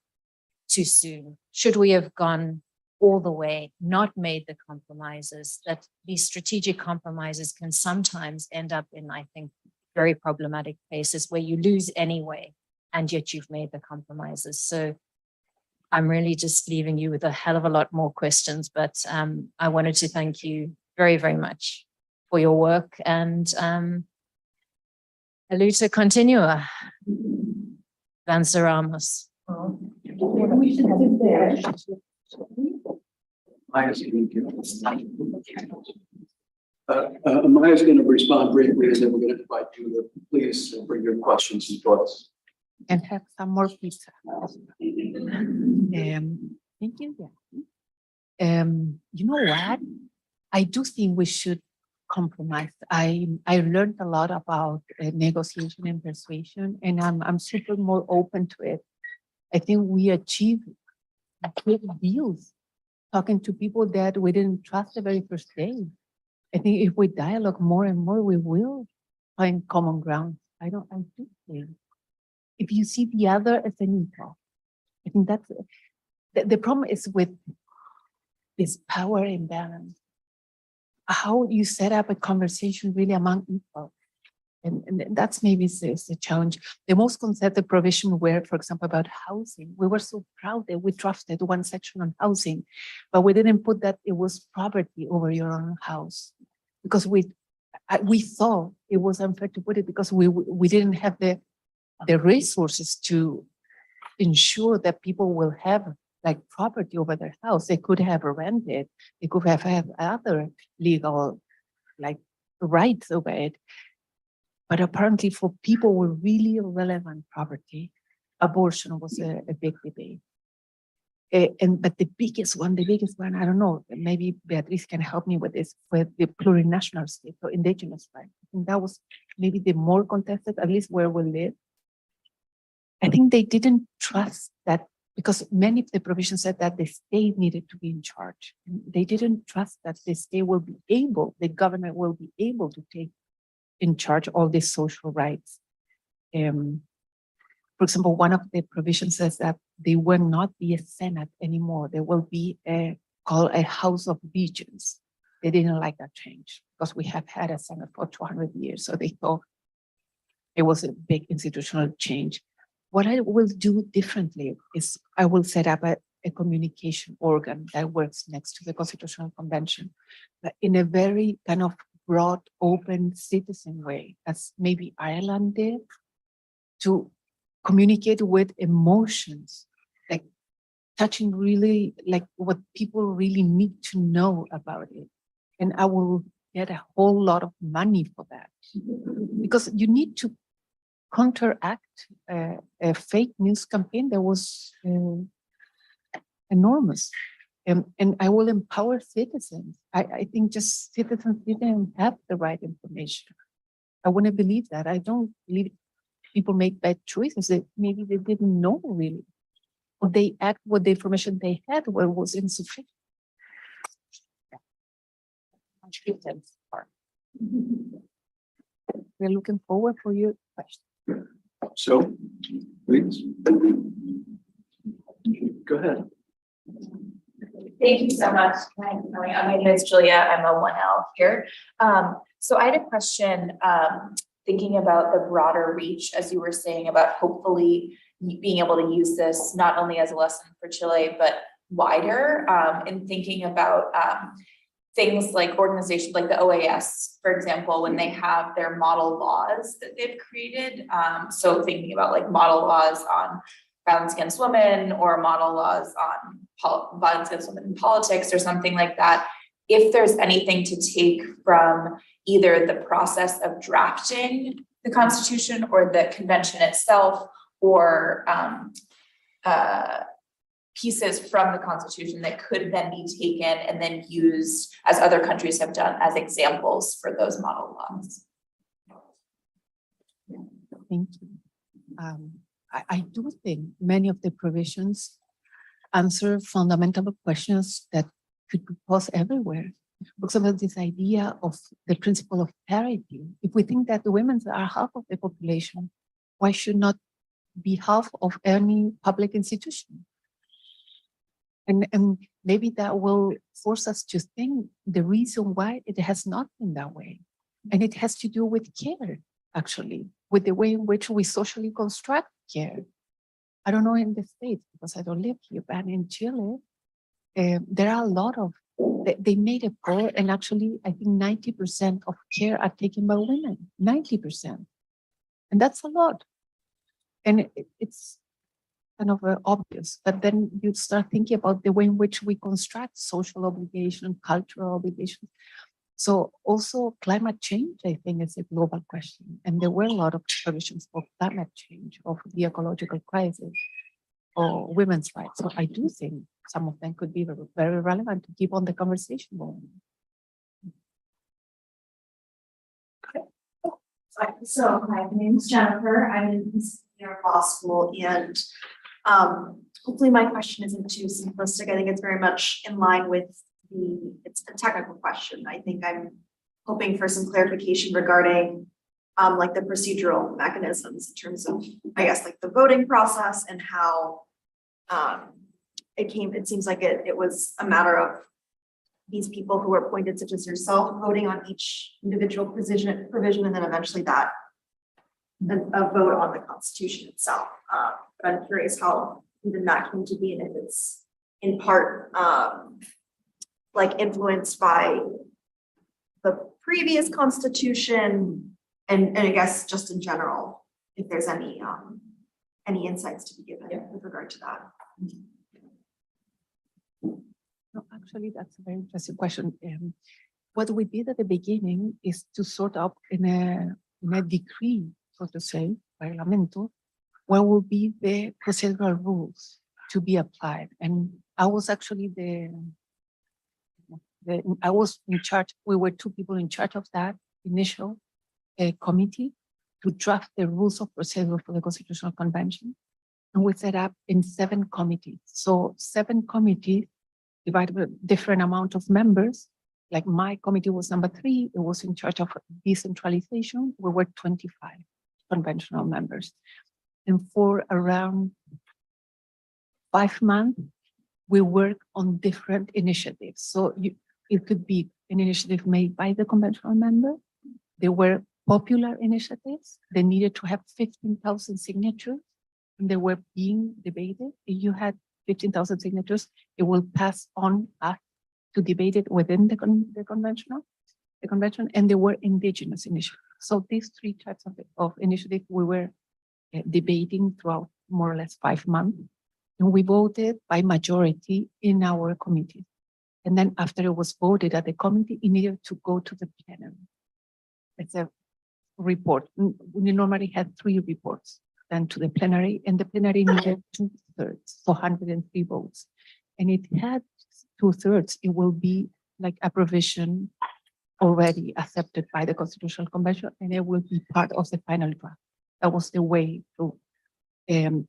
too soon? Should we have gone all the way, not made the compromises? That these strategic compromises can sometimes end up in, I think, very problematic places where you lose anyway, and yet you've made the compromises. So I'm really just leaving you with a hell of a lot more questions, but I wanted to thank you very, very much for your work, and Luta continua. Venceramos. Maya's going to respond briefly, and then we're going to invite you to please bring your questions and thoughts. And have some more pizza. Thank you. You know what? I do think we should compromise. I learned a lot about negotiation and persuasion, and I'm super more open to it. I think we achieved good deals talking to people that we didn't trust the very first day. I think if we dialogue more and more, we will find common ground. I do think. If you see the other as an equal, I think that's the problem is with this power imbalance. How you set up a conversation really among equals. And that's maybe the challenge. The most concerted provision were, for example, about housing. We were so proud that we drafted one section on housing, but we didn't put that it was property over your own house, because we thought it was unfair to put it because we didn't have the the resources to ensure that people will have like property over their house. They could have rented, they could have had other legal like rights over it. But apparently for people with really relevant property, abortion was a big debate. But the biggest one, I don't know, maybe Beatriz can help me with this, with the plurinational state or indigenous rights. I think that was maybe the more contested, at least where we live. I think they didn't trust that, because many of the provisions said that the state needed to be in charge. And they didn't trust that the state will be able, the government will be able to take in charge all these social rights. For example, one of the provisions says that there will not be a Senate anymore. There will be called a House of Regions. They didn't like that change because we have had a Senate for 200 years. So they thought it was a big institutional change. What I will do differently is I will set up a communication organ that works next to the Constitutional Convention, but in a very kind of broad, open citizen way, as maybe Ireland did, to communicate with emotions, like touching really like what people really need to know about it. And I will get a whole lot of money for that, because you need to counteract a fake news campaign that was enormous. And I will empower citizens. I think just citizens didn't have the right information. I wouldn't believe that. I don't believe people make bad choices. That maybe they didn't know really, or they act with the information they had was insufficient. We're looking forward for your question. So, please. Go ahead. Thank you so much. My name is Julia. I'm a 1L here. So I had a question, thinking about the broader reach, as you were saying, about hopefully being able to use this not only as a lesson for Chile, but wider, in thinking about things like organizations like the OAS, for example, when they have their model laws that they've created. So thinking about like model laws on violence against women or model laws on violence against women in politics or something like that. If there's anything to take from either the process of drafting the Constitution or the convention itself, or pieces from the Constitution that could then be taken and then used, as other countries have done, as examples for those model laws. Thank you. I do think many of the provisions answer fundamental questions that could be posed everywhere. For example, this idea of the principle of parity. If we think that the women are half of the population, why should not be half of any public institution? And maybe that will force us to think the reason why it has not been that way. And it has to do with care, actually, with the way in which we socially construct care. I don't know in the States because I don't live here, but in Chile, there are a lot of, they made a poll, and actually I think 90% of care are taken by women, 90%. And that's a lot. And it's kind of obvious, but then you start thinking about the way in which we construct social obligation, cultural obligation. So also climate change, I think, is a global question. And there were a lot of provisions for climate change, of the ecological crisis, or women's rights. So I do think some of them could be very, very relevant to keep on the conversation going. So my name is Jennifer. I'm in senior law school, and hopefully my question isn't too simplistic. I think it's very much in line with it's a technical question. I think I'm hoping for some clarification regarding like the procedural mechanisms in terms of, I guess, like the voting process and how it seems like it was a matter of these people who were appointed, such as yourself, voting on each individual provision, and then eventually that a vote on the Constitution itself. But I'm curious how even that came to be, and if it's in part like influenced by the previous Constitution, and I guess just in general, if there's any insights to be given with regard to that. No, actually, that's a very interesting question. What we did at the beginning is to sort out in a decree, so to say, reglamento, what will be the procedural rules to be applied. And I was actually I was in charge. We were two people in charge of that initial committee to draft the rules of procedure for the Constitutional Convention. And we set up in 7 committees. So 7 committees divided with different amount of members. Like my committee was number 3. It was in charge of decentralization. We were 25 conventional members. And for around 5 months, we work on different initiatives. So it could be an initiative made by the conventional member. There were popular initiatives. They needed to have 15,000 signatures, and they were being debated. If you had 15,000 signatures, it will pass on us to debate it within the convention, and there were indigenous initiatives. So these 3 types of initiatives we were debating throughout more or less 5 months, and we voted by majority in our committee. And then after it was voted at the committee, it needed to go to the plenary. It's a report. We normally had 3 reports then to the plenary, and the plenary needed 2/3, so 103 votes. And it had 2/3, it will be like a provision already accepted by the Constitutional Convention, and it will be part of the final draft. That was the way to, and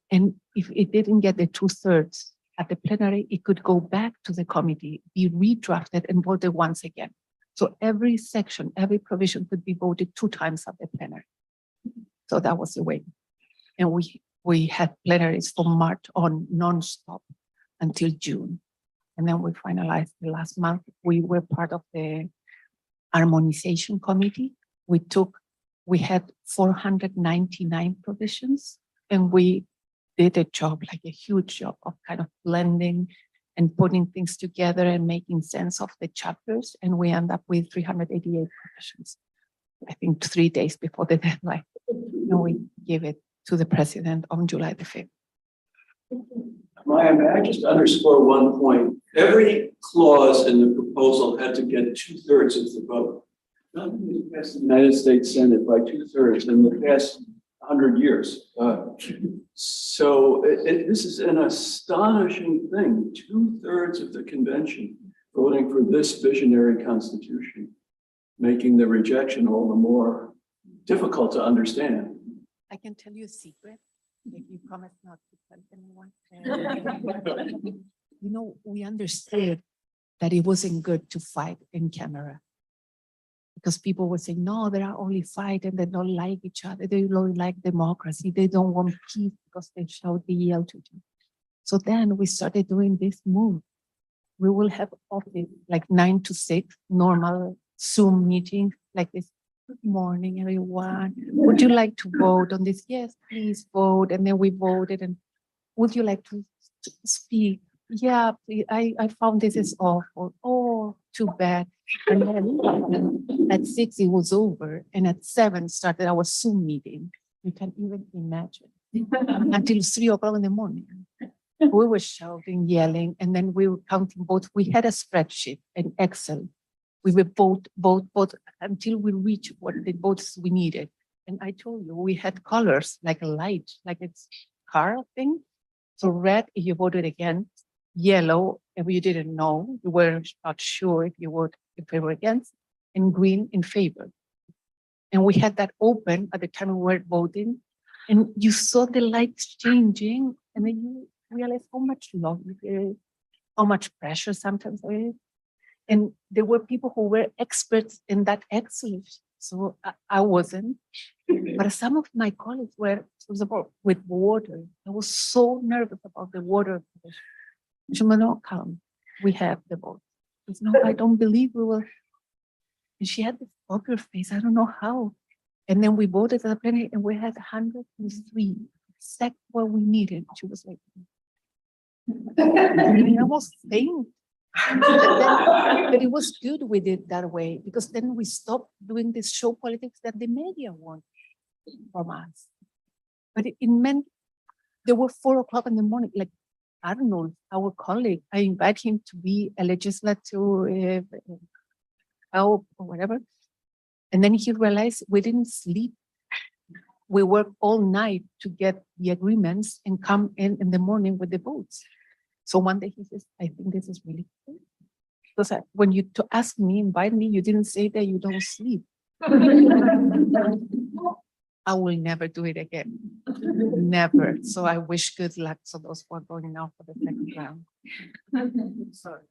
if it didn't get the 2/3 at the plenary, it could go back to the committee, be redrafted and voted once again. So every section, every provision could be voted 2 times at the plenary. So that was the way. And we had plenaries from March on non-stop until June. And then we finalized the last month. We were part of the harmonization committee. We had 499 provisions, and we did a job, like a huge job of kind of blending and putting things together and making sense of the chapters. And we end up with 388 provisions, I think 3 days before the deadline. And we gave it to the president on July the 5th. Maya, may I just underscore one point? Every clause in the proposal had to get 2/3 of the vote. Nothing passed the United States Senate by 2/3 in the past 100 years. So this is an astonishing thing. 2/3 of the convention voting for this visionary constitution, making the rejection all the more difficult to understand. I can tell you a secret, if you promise not to tell anyone. We understood that it wasn't good to fight in camera, because people were saying, no, they are only fighting, they don't like each other, they don't like democracy, they don't want peace because they shout the yell to them. So then we started doing this move. We will have office like 9 to 6, normal Zoom meetings like this. Good morning, everyone. Would you like to vote on this? Yes, please vote. And then we voted. And would you like to speak? Yeah, please. I found this is awful. Oh, too bad. And then at 6 it was over, and at 7 started our Zoom meeting. You can even imagine. Until 3 o'clock in the morning. We were shouting, yelling, and then we were counting votes. We had a spreadsheet, an Excel. We would vote until we reached what the votes we needed. And I told you, we had colors like a light, like it's car thing. So red if you voted against, yellow if you didn't know, you were not sure if you would in favor or against, and green in favor. And we had that open at the time we were voting, and you saw the lights changing, and then you realize how much love there is, how much pressure sometimes there is. And there were people who were experts in that Excel. So I wasn't. But some of my colleagues were, for example, with water. I was so nervous about the water. No, calm. We have the vote. No, I don't believe we will. And she had this poker face. I don't know how. And then we voted at the plenary, and we had 103, exact what we needed. She was like, I almost faint. But it was good we did that way, because then we stopped doing this show politics that the media want from us. But it meant there were 4 o'clock in the morning. Like, I don't know, our colleague, I invite him to be a legislative help or whatever. And then he realized we didn't sleep. We worked all night to get the agreements and come in the morning with the votes. So one day he says, I think this is really cool. Because when you to ask me, invite me, you didn't say that you don't sleep. I will never do it again. Never. So I wish good luck to those who are going now for the second round. Sorry.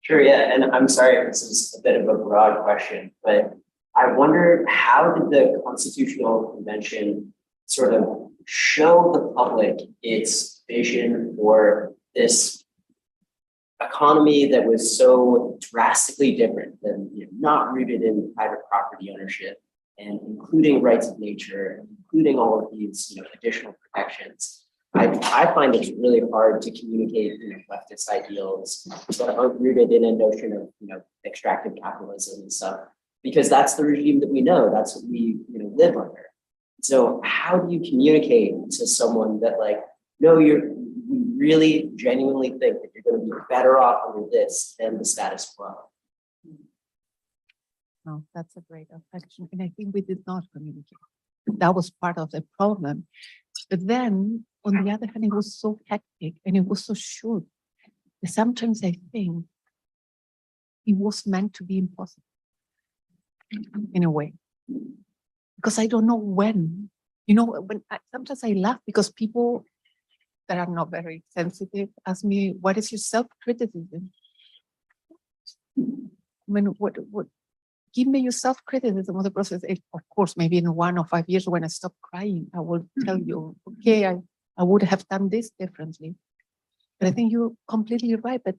Sure, yeah, and I'm sorry if this is a bit of a broad question, but I wonder, how did the Constitutional Convention sort of show the public its vision for this economy that was so drastically different than, not rooted in private property ownership, and including rights of nature, including all of these, additional protections? I find it really hard to communicate, leftist ideals that aren't rooted in a notion of, extractive capitalism and stuff, because that's the regime that we know, that's what we, live under. So how do you communicate to someone that, like, no, we really genuinely think that you're going to be better off under this than the status quo? Oh, that's a great question. And I think we did not communicate. That was part of the problem. But then, on the other hand, it was so hectic and it was so short that sometimes I think it was meant to be impossible in a way. Because I don't know when. Sometimes I laugh because people that are not very sensitive ask me, what is your self-criticism? What give me your self-criticism of the process. Of course, maybe in 1 or 5 years when I stop crying, I will tell you, okay, I would have done this differently. But I think you're completely right, but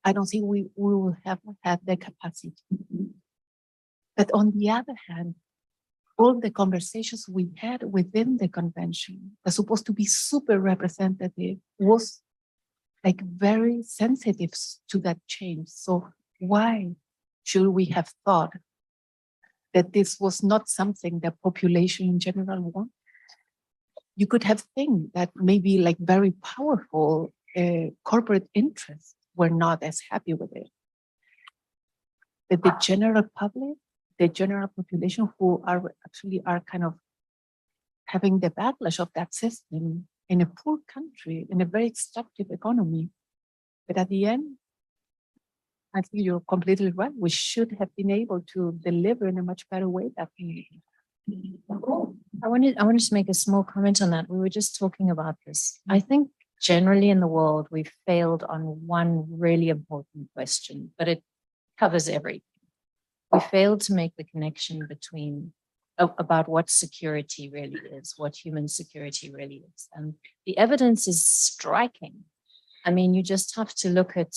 I don't think we will have had the capacity. But on the other hand, all the conversations we had within the convention are supposed to be super representative, was like very sensitive to that change. So why should we have thought that this was not something the population in general want? You could have think that maybe like very powerful corporate interests were not as happy with it. But the general public, the general population who are kind of having the backlash of that system in a poor country, in a very extractive economy. But at the end, I think you're completely right. We should have been able to deliver in a much better way that community. I wanted to make a small comment on that. We were just talking about this. I think generally in the world, we've failed on one really important question, but it covers everything. We failed to make the connection between about what security really is, what human security really is. And the evidence is striking. I mean, you just have to look at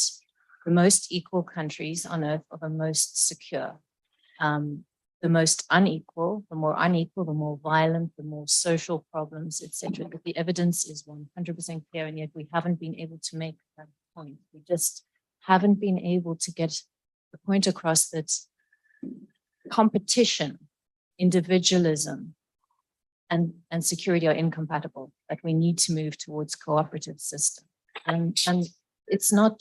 the most equal countries on earth are the most secure. The most unequal, the more violent, the more social problems, etc. But the evidence is 100% clear, and yet we haven't been able to make that point. We just haven't been able to get the point across that competition, individualism, and security are incompatible, that we need to move towards cooperative system. And it's not,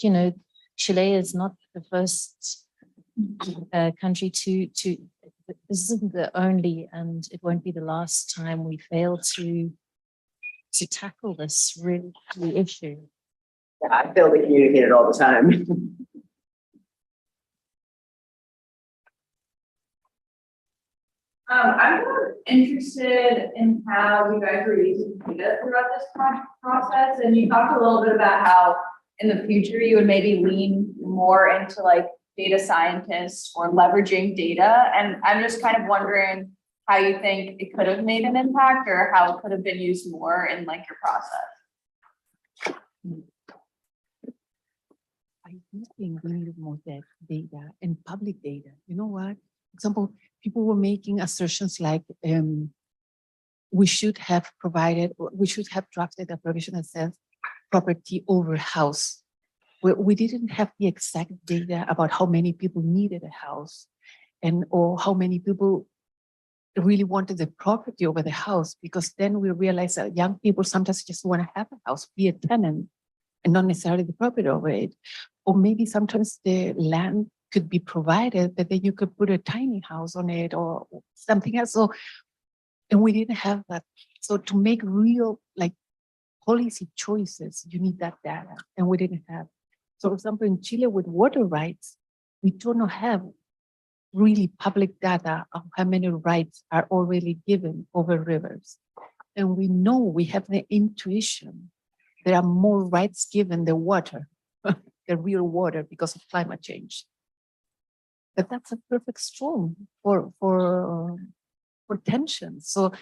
Chile is not the first country to this isn't the only, and it won't be the last time we fail to tackle this really key issue. Yeah, I fail to communicate it all the time. I'm more interested in how you guys are using data throughout this process. And you talked a little bit about how in the future you would maybe lean more into like data scientists or leveraging data. And I'm just kind of wondering how you think it could have made an impact or how it could have been used more in like your process. I think we need more data and public data. You know what? For example, people were making assertions like we should have drafted a provision that says property over house. We didn't have the exact data about how many people needed a house or how many people really wanted the property over the house, because then we realized that young people sometimes just want to have a house, be a tenant, and not necessarily the property over it. Or maybe sometimes the land could be provided, but then you could put a tiny house on it or something else. So, and we didn't have that. So to make real like policy choices, you need that data, and we didn't have. So for example, in Chile with water rights, we do not have really public data of how many rights are already given over rivers. And we know, we have the intuition, there are more rights given than water, the real water, because of climate change. But that's a perfect storm for tension. So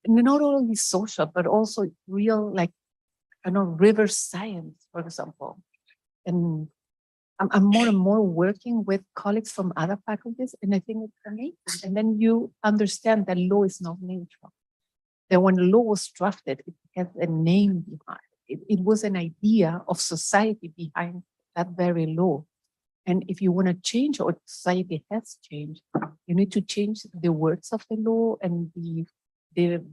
not only social, but also real, like, I know, river science, for example. And I'm more and more working with colleagues from other faculties, and I think it's amazing. And then you understand that law is not neutral. That when law was drafted, it has a name behind it. It was an idea of society behind that very law. And if you want to change, or society has changed, you need to change the words of the law and the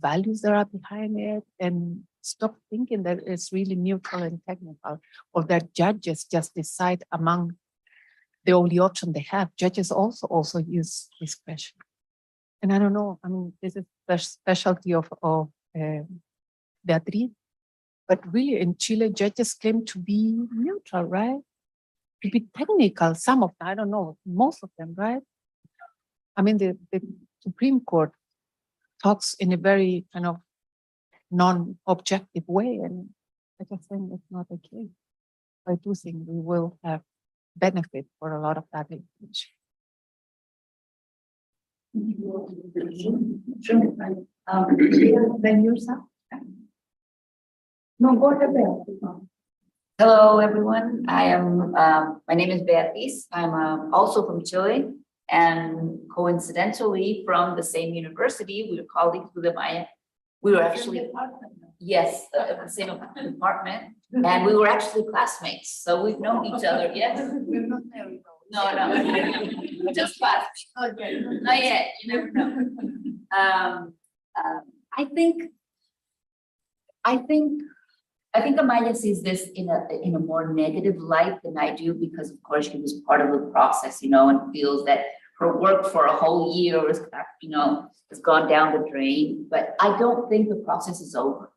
values that are behind it, and stop thinking that it's really neutral and technical, or that judges just decide among the only option they have. Judges also use discretion. And I don't know, I mean, this is the specialty of Beatriz, but really in Chile, judges claim to be neutral, right? To be technical, some of them, I don't know, most of them, right? I mean, the Supreme Court talks in a very kind of non-objective way, and I just think it's not the case. I do think we will have benefit for a lot of that information. Then yourself. No, go ahead. Hello, everyone. I am. My name is Beatriz. I'm also from Chile, and coincidentally from the same university. We were colleagues with Maya. We were actually, yes, the same department, and we were actually classmates. So we've known each other. Yes. We're not married. No, just classmates. Okay. Not yet. You never know. I think Amaya sees this in a more negative light than I do, because of course she was part of the process, and feels that her work for a whole year is, has gone down the drain. But I don't think the process is over.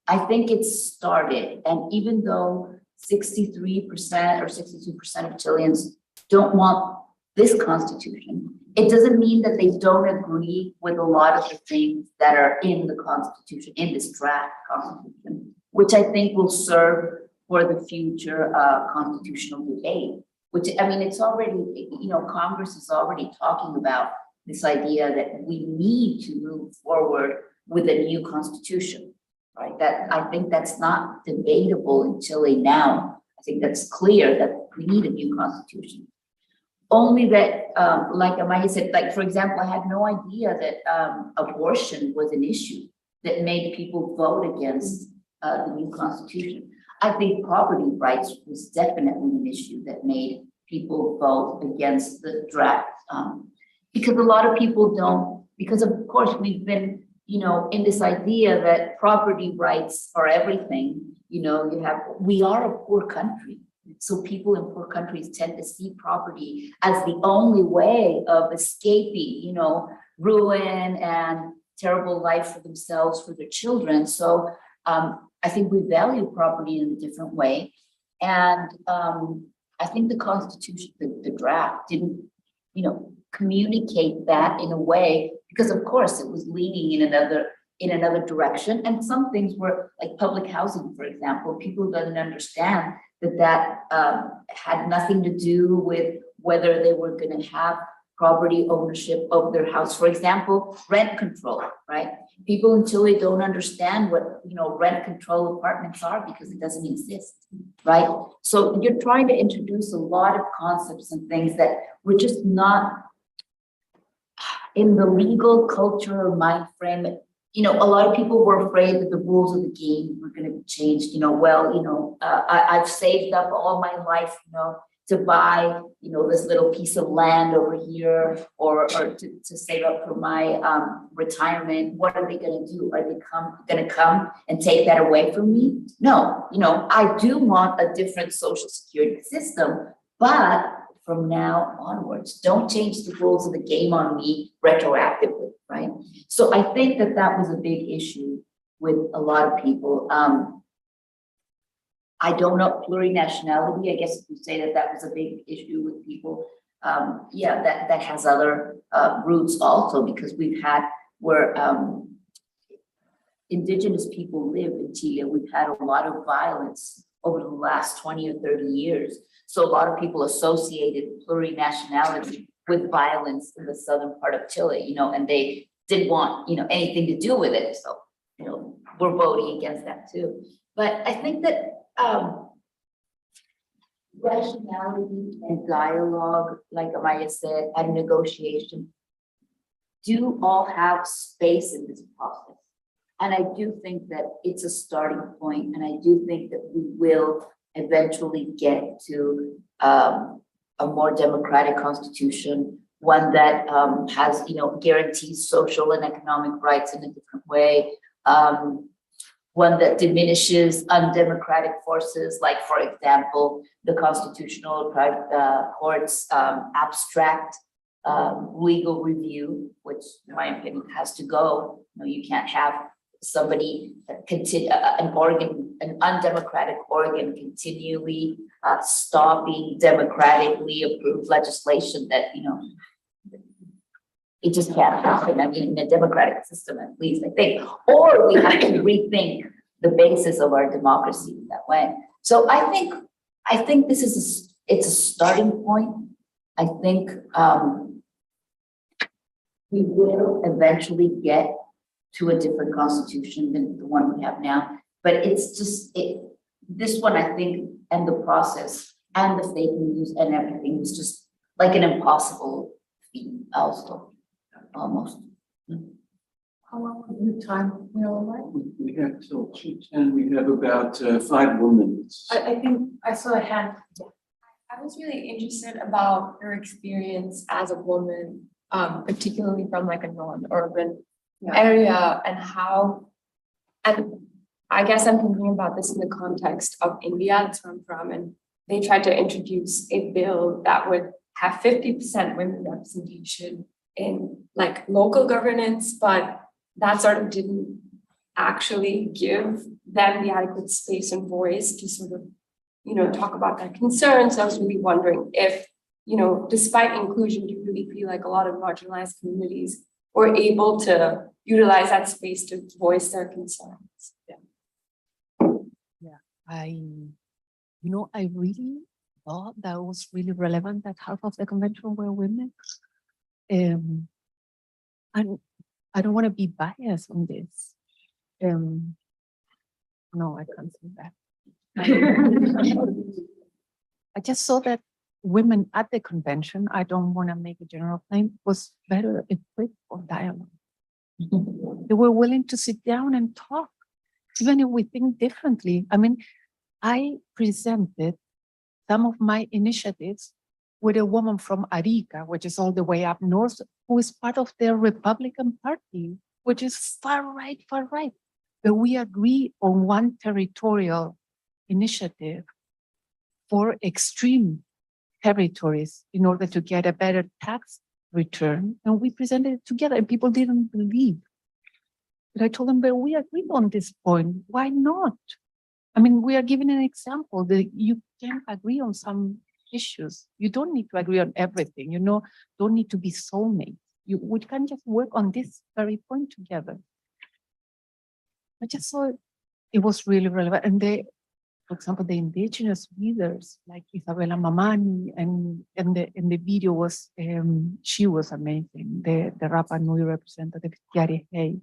I think it's started, and even though 63% or 62% of Chileans don't want this constitution, it doesn't mean that they don't agree with a lot of the things that are in the constitution, in this draft constitution, which I think will serve for the future constitutional debate. Which, I mean, it's already, Congress is already talking about this idea that we need to move forward with a new constitution, right? That I think that's not debatable in Chile now. I think that's clear that we need a new constitution. Only that, like Amaya said, like, for example, I had no idea that abortion was an issue that made people vote against the new constitution. I think property rights was definitely an issue that made people vote against the draft, because a lot of people don't, because of course we've been, in this idea that property rights are everything. We are a poor country. So people in poor countries tend to see property as the only way of escaping, ruin and terrible life for themselves, for their children. So I think we value property in a different way. And I think the Constitution, the draft didn't, communicate that in a way, because of course it was leaning in another direction. And some things were like public housing, for example. People didn't understand that had nothing to do with whether they were going to have property ownership of their house. For example, rent control, right? People in Chile don't understand what, rent control apartments are, because it doesn't exist, right? So you're trying to introduce a lot of concepts and things that were just not in the legal culture or mind frame. A lot of people were afraid that the rules of the game were going to be changed. I've saved up all my life, to buy, this little piece of land over here, or to save up for my retirement. What are they gonna do? Are they gonna come and take that away from me? No, I do want a different social security system, but from now onwards, don't change the rules of the game on me retroactively, right? So I think that was a big issue with a lot of people. I don't know plurinationality. I guess if you say that was a big issue with people, yeah, that has other roots also, because we've had where indigenous people live in Chile. We've had a lot of violence over the last 20 or 30 years. So a lot of people associated plurinationality with violence in the southern part of Chile, and they didn't want, anything to do with it. So, we're voting against that too. But I think that rationality and dialogue, like Amaya said, and negotiation do all have space in this process. And I do think that it's a starting point, and I do think that we will eventually get to a more democratic constitution, one that has, guarantees social and economic rights in a different way, one that diminishes undemocratic forces, like, for example, the Constitutional Court's abstract legal review, which in my opinion has to go. You can't have somebody an undemocratic organ continually stopping democratically approved legislation that, it just can't happen. I mean, in a democratic system, at least, I think, or we have to rethink the basis of our democracy in that way. So I think this is it's a starting point. I think we will eventually get to a different constitution than the one we have now. But it's just this one, I think, and the process and the fake news and everything was just like an impossible feat also. Almost. How long is the time? We have till 2:10. We have about 5 more minutes. I think I saw a hand. I was really interested about your experience as a woman, particularly from like a non-urban area, and I guess I'm thinking about this in the context of India, that's where I'm from, and they tried to introduce a bill that would have 50% women representation in like local governance, but that sort of didn't actually give them the adequate space and voice to sort of, talk about their concerns. I was really wondering if, despite inclusion, do you really feel like a lot of marginalized communities were able to utilize that space to voice their concerns? Yeah, I really thought that was really relevant that half of the convention were women. And I don't want to be biased on this. No, I can't say that. I just saw that women at the convention, I don't want to make a general claim, was better equipped for dialogue. They were willing to sit down and talk, even if we think differently. I mean, I presented some of my initiatives with a woman from Arica, which is all the way up north, who is part of the Republican Party, which is far right. But we agree on one territorial initiative for extreme territories in order to get a better tax return. And we presented it together, and people didn't believe. But I told them, but we agreed on this point. Why not? I mean, we are giving an example that you can agree on some issues. You don't need to agree on everything, don't need to be soulmates. We can just work on this very point together. I just saw it was really relevant. And for example, the indigenous leaders like Isabella Mamani, and the video was, she was amazing. The Rapa Nui representative, Tiare Hay,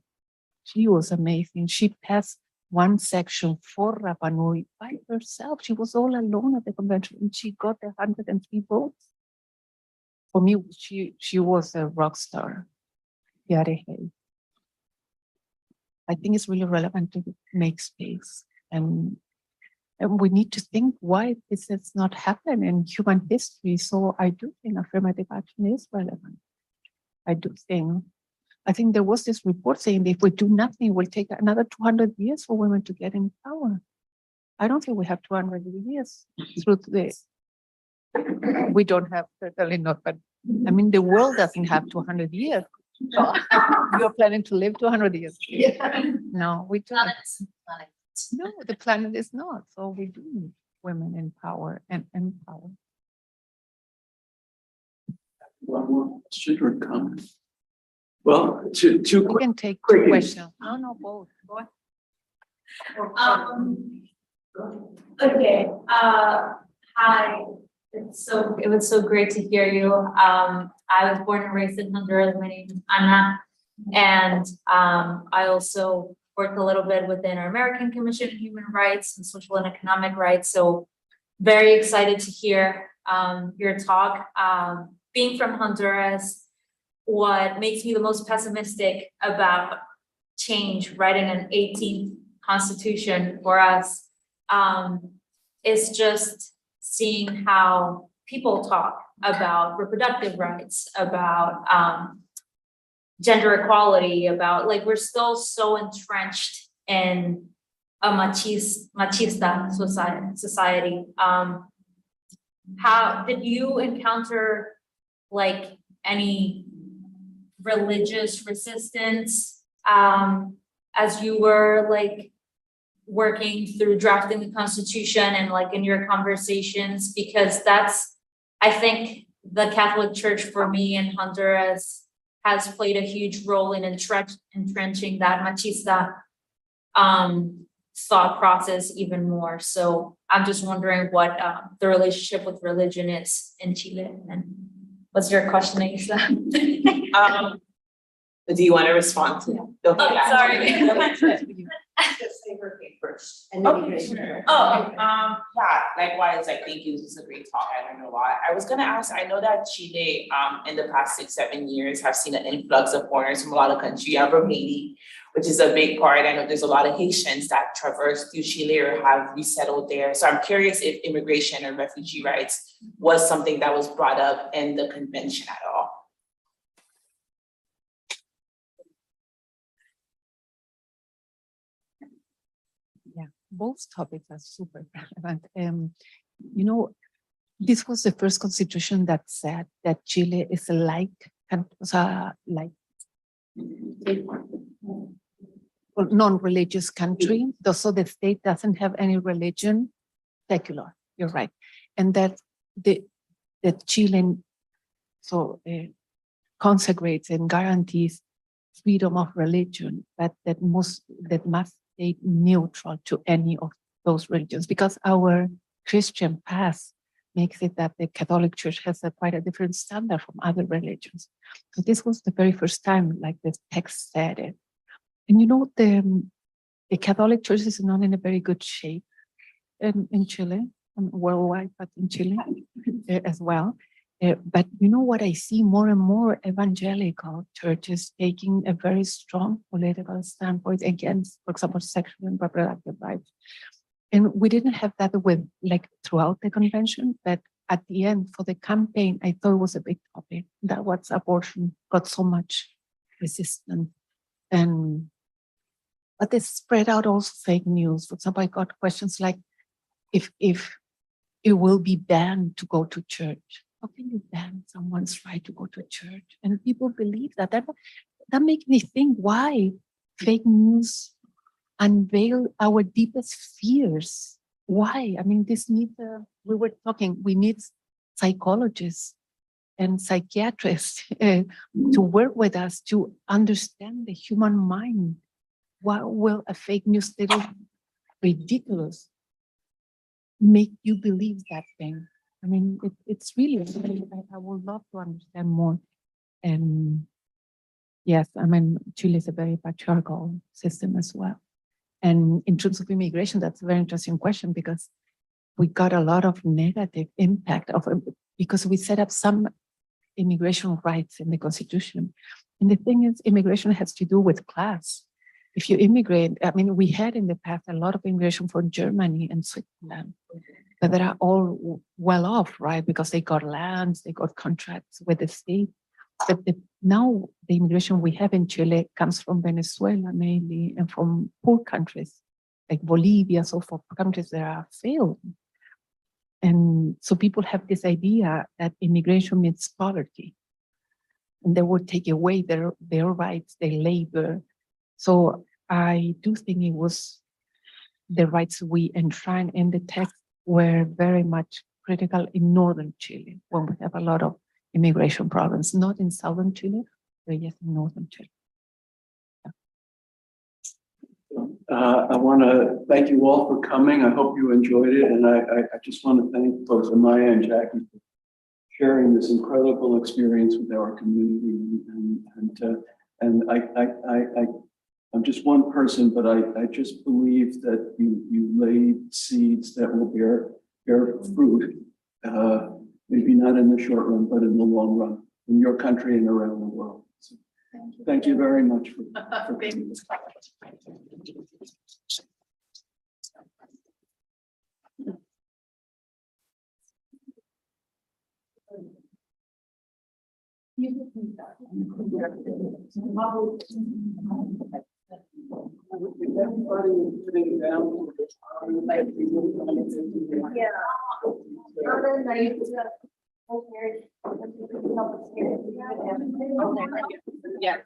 she was amazing. She passed one section for Rapa Nui by herself. She was all alone at the convention, and she got 103 votes. For me, she was a rock star. Tiare Hay. I think it's really relevant to make space. And And we need to think why this has not happened in human history. So I do think affirmative action is relevant. I think there was this report saying that if we do nothing, it will take another 200 years for women to get in power. I don't think we have 200 years through this. We don't have, certainly not, but I mean, the world doesn't have 200 years. You're planning to live 200 years. Yeah. No, we don't. No, the planet is not. So we do need women in power and empower. One more question or comment? Well, two We can take two quick- questions. No, both. Go ahead. Okay, hi. It was so great to hear you. I was born and raised in Honduras. My name is Ana. And I also worked a little bit within our American Commission on Human Rights and Social and Economic Rights. So very excited to hear your talk. Being from Honduras, what makes me the most pessimistic about change, writing an 18th constitution for us, is just seeing how people talk about reproductive rights, about gender equality, about like we're still so entrenched in a machista society. How did you encounter like any religious resistance as you were like working through drafting the Constitution and like in your conversations? Because that's, I think the Catholic Church for me in Honduras has played a huge role in entrenching that machista thought process even more. So I'm just wondering what the relationship with religion is in Chile. And what's your question, Isa? Do you want to respond to that? Okay, Oh, sorry. Just say her name first. And then you can- yeah, likewise, I think it was a great talk. I learned a lot. I was gonna ask, I know that Chile, in the past 6-7 years have seen an influx of foreigners from a lot of countries. You have Haiti, which is a big part. I know there's a lot of Haitians that traverse through Chile or have resettled there. So I'm curious if immigration or refugee rights was something that was brought up in the convention at all. Both topics are super relevant. You know, this was the first constitution that said that Chile is a non-religious country. So the state doesn't have any religion, secular. You're right, and that the Chilean consecrates and guarantees freedom of religion, but that must stay neutral to any of those religions, because our Christian past makes it that the Catholic Church has quite a different standard from other religions. So this was the very first time, like the text said it. And you know, the Catholic Church is not in a very good shape in Chile, and worldwide, but in Chile as well. But you know what I see more and more evangelical churches taking a very strong political standpoint against, for example, sexual and reproductive rights. And we didn't have that with like throughout the convention, but at the end for the campaign, I thought it was a big topic. That was abortion got so much resistance. But it spread out also fake news. For example, I got questions like if it will be banned to go to church. How can you ban someone's right to go to church? And people believe that. That makes me think why fake news unveil our deepest fears. Why? I mean, this needs, we need psychologists and psychiatrists to work with us to understand the human mind. Why will a fake news that is ridiculous make you believe that thing? I mean, it's really, I would love to understand more. And yes, I mean, Chile is a very patriarchal system as well. And in terms of immigration, that's a very interesting question, because we got a lot of negative impact because we set up some immigration rights in the Constitution. And the thing is, immigration has to do with class. if you immigrate, I mean, we had in the past a lot of immigration from Germany and Switzerland, but they are all well off, right? Because they got lands, they got contracts with the state. But now the immigration we have in Chile comes from Venezuela mainly and from poor countries like Bolivia, so for countries that are failed. And so people have this idea that immigration means poverty and they will take away their rights, their labor. So I do think it was the rights we enshrined in the text were very much critical in northern Chile when we have a lot of immigration problems, not in southern Chile, but yes, in northern Chile. I want to thank you all for coming. I hope you enjoyed it. And I just want to thank both Amaya and Jackie for sharing this incredible experience with our community. I'm just one person, but I just believe that you laid seeds that will bear fruit. Maybe not in the short run, but in the long run, in your country and around the world. So thank you very much for being this. Yeah.